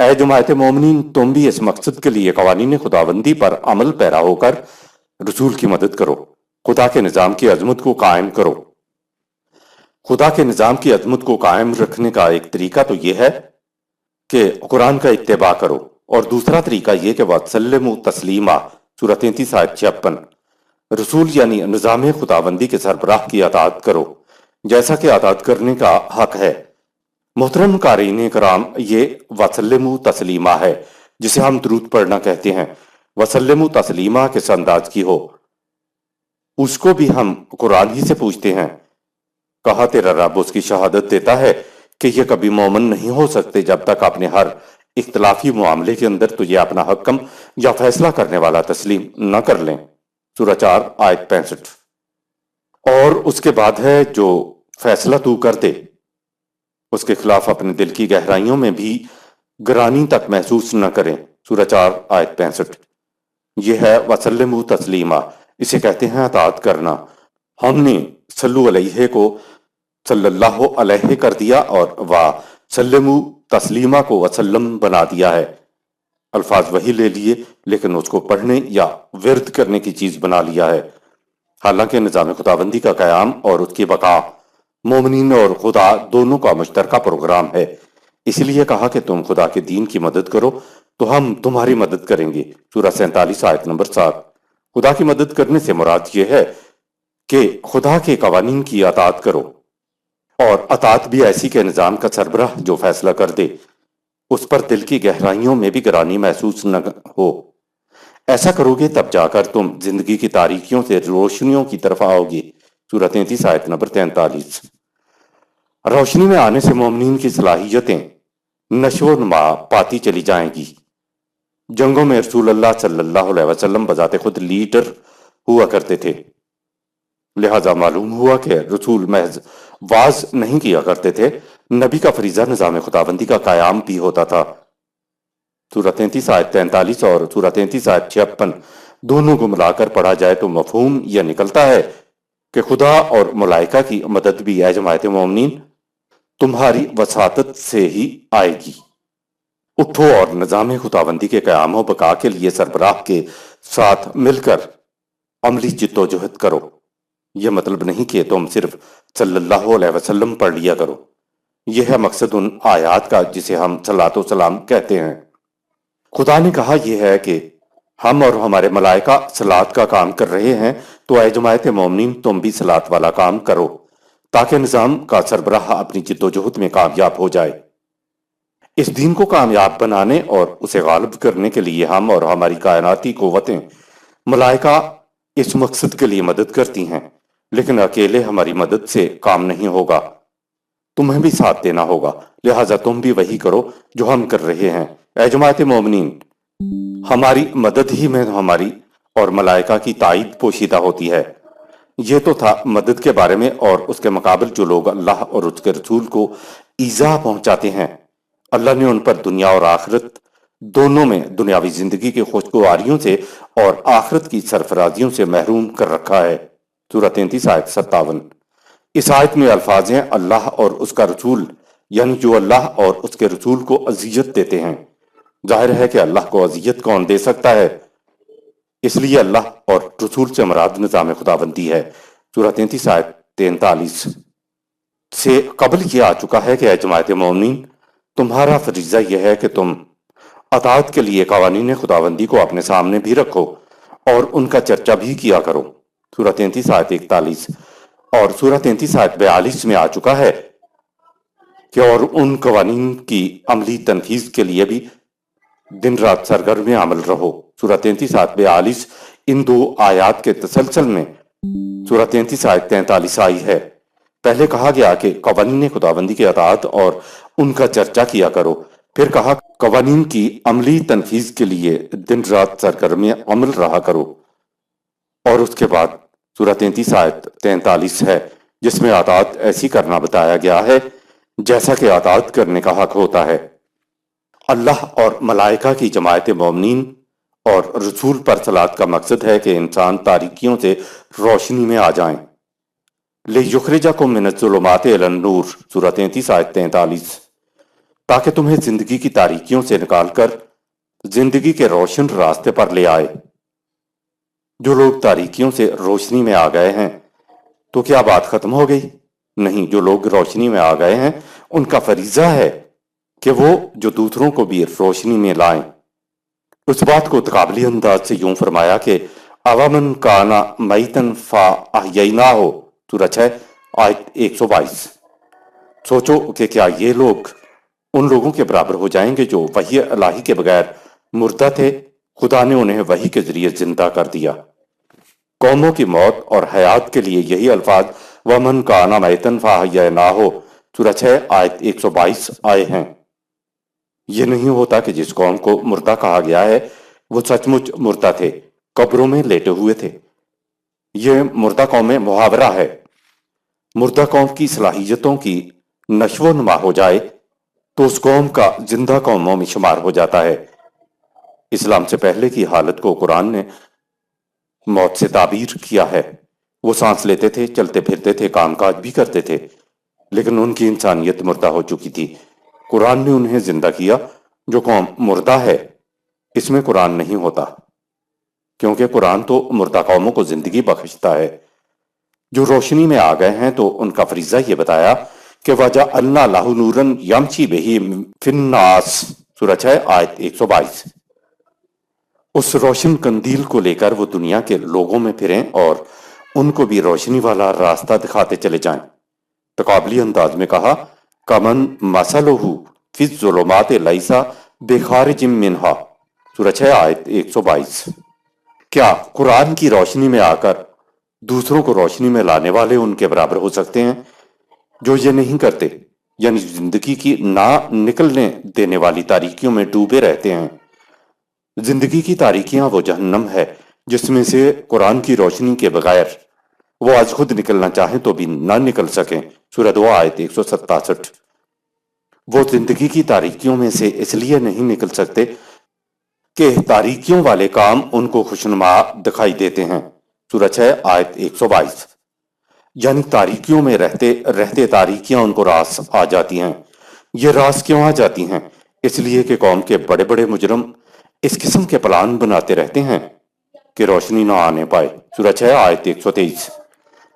اے جماعت مومنین، تم بھی اس مقصد کے لیے قوانین خداوندی پر عمل پیرا ہو کر رسول کی مدد کرو، خدا کے نظام کی عظمت کو قائم کرو۔ خدا کے نظام کی عظمت کو قائم رکھنے کا ایک طریقہ تو یہ ہے کہ قرآن کا اتباع کرو، اور دوسرا طریقہ یہ کہ وَسَلِّمُوا تسلیما، سورہ 33 آیت 56، رسول یعنی نظام خداوندی کے سربراہ کی اطاعت کرو جیسا کہ اطاعت کرنے کا حق ہے۔ محترم قارئین کرام، یہ وَسَلِّمُوا تسلیما ہے جسے ہم درود پڑھنا کہتے ہیں۔ وَسَلِّمُوا تسلیما کس انداز کی ہو، اس کو بھی ہم قرآن ہی سے پوچھتے ہیں۔ کہا تیرا رب اس کی شہادت دیتا ہے کہ یہ کبھی مومن نہیں ہو سکتے جب تک اپنے ہر اختلافی معاملے کے اندر تجھے اپنا حکم یا فیصلہ کرنے والا تسلیم نہ کر لیں، سورہ 4 آیت 65۔ اور اس کے بعد ہے جو فیصلہ تو کر دے، اس کے خلاف اپنے دل کی گہرائیوں میں بھی گرانی تک محسوس نہ کریں، سورہ 4 آیت 65۔ یہ ہے وَسَلِّمُوا تسلیما، اسے کہتے ہیں اطاعت کرنا۔ ہم نے صلو علیہ کو صلی اللہ علیہ کر دیا اور وَسَلِّمُوا تسلیما کو وسلم بنا دیا ہے، الفاظ وہی لے لیے لیکن اس کو پڑھنے یا ورد کرنے کی چیز بنا لیا ہے۔ حالانکہ نظام خداوندی کا قیام اور اس کی بقا مومنین اور خدا دونوں کا مشترکہ پروگرام ہے، اس لیے کہا کہ تم خدا کے دین کی مدد کرو تو ہم تمہاری مدد کریں گے، سورہ 47 آیت نمبر 7۔ خدا کی مدد کرنے سے مراد یہ ہے کہ خدا کے قوانین کی اطاعت کرو، اور اطاعت بھی ایسی کہ نظام کا سربراہ جو فیصلہ کر دے اس پر دل کی گہرائیوں میں بھی گرانی محسوس نہ ہو۔ ایسا کرو گے تب جا کر تم زندگی کی تاریکیوں سے روشنیوں کی طرف آؤ گے، سورہ 33 آیت نمبر 43۔ روشنی میں آنے سے مومنین کی صلاحیتیں نشو و نما پاتی چلی جائیں گی۔ جنگوں میں رسول اللہ صلی اللہ علیہ وسلم بذات خود لیڈر ہوا کرتے تھے، لہذا معلوم ہوا کہ رسول محض واز نہیں کیا کرتے تھے، نبی کا فریضہ نظام خداوندی کا قیام بھی ہوتا تھا۔ سورہ 33 آیت 43 اور سورہ 33 آیت 56 دونوں کو ملا کر پڑھا جائے تو مفہوم یہ نکلتا ہے کہ خدا اور ملائکہ کی مدد بھی اے جماعت مومنین تمہاری وساطت سے ہی آئے گی۔ اٹھو اور نظام خداوندی کے قیام و بقا کے لیے سربراہ کے ساتھ مل کر عملی جد و جہد کرو۔ یہ مطلب نہیں کہ تم صرف صلی اللہ علیہ وسلم پڑھ لیا کرو، یہ ہے مقصد ان آیات کا جسے ہم صلاۃ و سلام کہتے ہیں۔ خدا نے کہا یہ ہے کہ ہم اور ہمارے ملائکہ صلاۃ کا کام کر رہے ہیں، تو اے جماعت مومنین تم بھی صلاۃ والا کام کرو تاکہ نظام کا سربراہ اپنی جد و جہد میں کامیاب ہو جائے۔ اس دین کو کامیاب بنانے اور اسے غالب کرنے کے لیے ہم اور ہماری کائناتی قوتیں ملائکہ اس مقصد کے لیے مدد کرتی ہیں، لیکن اکیلے ہماری مدد سے کام نہیں ہوگا، تمہیں بھی ساتھ دینا ہوگا، لہٰذا تم بھی وہی کرو جو ہم کر رہے ہیں۔ اے جماعت مومنین، ہماری مدد ہی میں ہماری اور ملائکہ کی تائید پوشیدہ ہوتی ہے۔ یہ تو تھا مدد کے بارے میں، اور اس کے مقابل جو لوگ اللہ اور اس کے رسول کو ایذا پہنچاتے ہیں، اللہ نے ان پر دنیا اور آخرت دونوں میں دنیاوی زندگی کی خوشگواریوں سے اور آخرت کی سرفرازیوں سے محروم کر رکھا ہے، سورہ 33 آیت 57۔ اس آیت میں الفاظ ہیں اللہ اور اس کا رسول، یعنی جو اللہ اور اس کے رسول کو اذیت دیتے ہیں۔ ظاہر ہے کہ اللہ کو اذیت کون دے سکتا ہے، اس لیے اللہ اور رسول سے مراد نظام خداوندی ہے، سورہ 33 آیت 43 سے قبل یہ آ چکا ہے کہ اے جماعت مومنین تمہارا فریضہ یہ ہے کہ تم اطاعت کے لیے قوانین خداوندی کو اپنے سامنے بھی رکھو اور ان کا چرچہ بھی کیا کرو، سورہ 33 آیت 41۔ اور سورہ 33 آیت 42 میں آ چکا ہے کہ اور ان قوانین کی عملی تنفیذ کے لیے بھی دن رات سرگرم عمل رہو، سورہ 33 آیت 42۔ ان دو آیات کے تسلسل میں سورہ 33 آیت 43 آئی ہے۔ پہلے کہا گیا کہ قوانین خداوندی کی اطاعت اور ان کا چرچہ کیا کرو، پھر کہا قوانین کی عملی تنفیذ کے لیے دن رات سرگرم عمل رہا کرو، اور اس کے بعد سورہ 33 آیت 43 ہے جس میں اطاعت ایسی کرنا بتایا گیا ہے جیسا کہ اطاعت کرنے کا حق ہوتا ہے۔ اللہ اور ملائکہ کی جماعت مومنین اور رسول پر صلاۃ کا مقصد ہے کہ انسان تاریکیوں سے روشنی میں آ جائیں، لِیُخْرِجَکُم مِّنَ الظُّلُمَاتِ إِلَى النُّورِ، سورہ 33 آیت 43۔ تاکہ تمہیں زندگی کی تاریکیوں سے نکال کر زندگی کے روشن راستے پر لے آئے۔ جو لوگ تاریکیوں سے روشنی میں آ گئے ہیں تو کیا بات ختم ہو گئی؟ نہیں، جو لوگ روشنی میں آ گئے ہیں ان کا فریضہ ہے کہ وہ جو دوسروں کو بھی روشنی میں لائیں۔ اس بات کو تقابلی انداز سے یوں فرمایا کہ اوامن کانا میتن فاحییناہ، سورہ 6 آیت 122۔ سوچو کہ کیا یہ لوگ ان لوگوں کے برابر ہو جائیں گے جو وحی الہی کے بغیر مردہ تھے؟ خدا نے انہیں وحی کے ذریعے زندہ کر دیا۔ قوموں کی موت اور حیات کے لیے یہی الفاظ ومن کانا میتن فاحییناہ سورہ 6 آیت 122 آئے ہیں۔ یہ نہیں ہوتا کہ جس قوم کو مردہ کہا گیا ہے وہ سچ مچ مردہ تھے، قبروں میں لیٹے ہوئے تھے۔ یہ مردہ قوم میں محاورہ ہے۔ مردہ قوم کی صلاحیتوں کی نشو و نما ہو جائے تو اس قوم کا زندہ قوموں میں شمار ہو جاتا ہے۔ اسلام سے پہلے کی حالت کو قرآن نے موت سے تعبیر کیا ہے۔ وہ سانس لیتے تھے، چلتے پھرتے تھے، کام کاج بھی کرتے تھے، لیکن ان کی انسانیت مردہ ہو چکی تھی۔ قرآن نے انہیں زندہ کیا۔ جو قوم مردہ ہے اس میں قرآن نہیں ہوتا، کیونکہ قرآن تو مردہ قوموں کو زندگی بخشتا ہے۔ جو روشنی میں آ گئے ہیں تو ان کا فریضہ یہ بتایا کہ وَجَعَلْنَا لَهُ نُورًا يَمْشِي بِهِ فِي النَّاسِ سورہ 6 آیت 122۔ اس روشن قندیل کو لے کر وہ دنیا کے لوگوں میں پھریں اور ان کو بھی روشنی والا راستہ دکھاتے چلے جائیں۔ تقابلی انداز میں کہا کمن مثلہ فی الظلمات لیس بخارج منہا سورہ 6 آیت 122۔ کیا قرآن کی روشنی میں آ کر دوسروں کو روشنی میں لانے والے ان کے برابر ہو سکتے ہیں؟ جو یہ نہیں کرتے، یعنی زندگی کی نہ نکلنے دینے والی تاریکیوں میں ڈوبے رہتے ہیں۔ زندگی کی تاریکیاں وہ جہنم ہے جس میں سے قرآن کی روشنی کے بغیر وہ آج خود نکلنا چاہیں تو بھی نہ نکل سکیں، سورہ 2 آیت 167۔ وہ زندگی کی تاریکیوں میں سے اس لیے نہیں نکل سکتے کہ تاریکیوں والے کام ان کو خوشنما دکھائی دیتے ہیں، سورہ 6 آیت 122۔ یعنی تاریکیوں میں رہتے رہتے تاریکیاں ان کو راس آ جاتی ہیں۔ یہ راس کیوں آ جاتی ہیں؟ اس لیے کہ قوم کے بڑے بڑے مجرم اس قسم کے پلان بناتے رہتے ہیں کہ روشنی نہ آنے پائے، سورہ 6 آیت 123،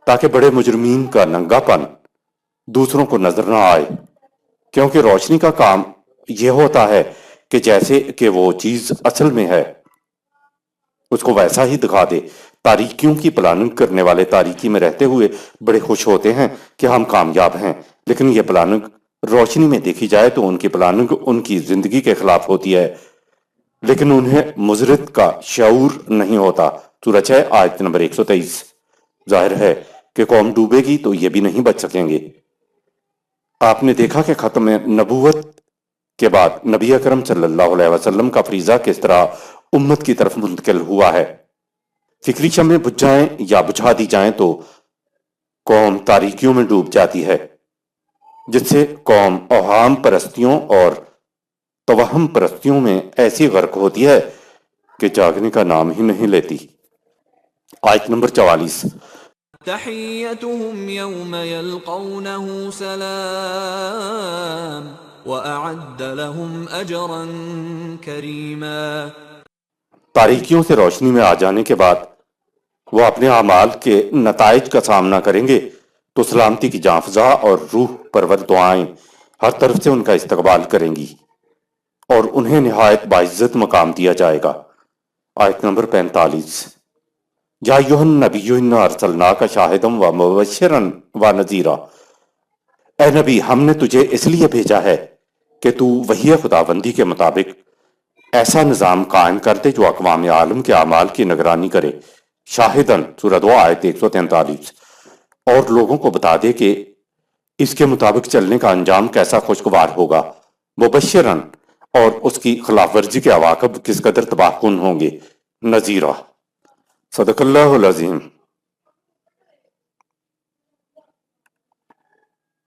تاکہ بڑے مجرمین کا ننگا پن دوسروں کو نظر نہ آئے، کیونکہ روشنی کا کام یہ ہوتا ہے کہ جیسے کہ وہ چیز اصل میں ہے اس کو ویسا ہی دکھا دے۔ تاریکیوں کی پلاننگ کرنے والے تاریکی میں رہتے ہوئے بڑے خوش ہوتے ہیں کہ ہم کامیاب ہیں، لیکن یہ پلاننگ روشنی میں دیکھی جائے تو ان کی پلاننگ ان کی زندگی کے خلاف ہوتی ہے، لیکن انہیں مضرت کا شعور نہیں ہوتا، سورہ 6 آیت نمبر 123۔ ظاہر ہے کہ قوم ڈوبے گی تو یہ بھی نہیں بچ سکیں گے۔ آپ نے دیکھا کہ ختم نبوت کے بعد نبی اکرم صلی اللہ علیہ وسلم کا فریضہ کس طرح امت کی طرف منتقل ہوا ہے۔ فکری شمعیں بجھ جائیں یا بجھا دی جائیں تو قوم تاریکیوں میں ڈوب جاتی ہے، جس سے قوم اوہام پرستیوں اور توہم پرستیوں میں ایسی غرق ہوتی ہے کہ جاگنے کا نام ہی نہیں لیتی۔ آیت نمبر 44۔ تحیتهم یوم یلقونه سلام وأعد لهم اجرا کریما۔ تاریکیوں سے روشنی میں آ جانے کے بعد وہ اپنے اعمال کے نتائج کا سامنا کریں گے تو سلامتی کی جاں فضا اور روح پرور دعائیں ہر طرف سے ان کا استقبال کریں گی اور انہیں نہایت باعزت مقام دیا جائے گا۔ آیت نمبر 45۔ یا ایھا النبی انا ارسلناک شاہدا و مبشرا و نذیرا، اے نبی ہم نے تجھے اس لیے بھیجا ہے کہ تو وحی خداوندی کے مطابق ایسا نظام قائم کر دے جو اقوام عالم کے اعمال کی نگرانی کرے، شاہدن سورہ 2 آیت 143، اور لوگوں کو بتا دے کہ اس کے مطابق چلنے کا انجام کیسا خوشگوار ہوگا، مبشرن، اور اس کی خلاف ورزی کے عواقب کس قدر تباہ کن ہوں گے، نذیرہ۔ صدق اللہ العظیم۔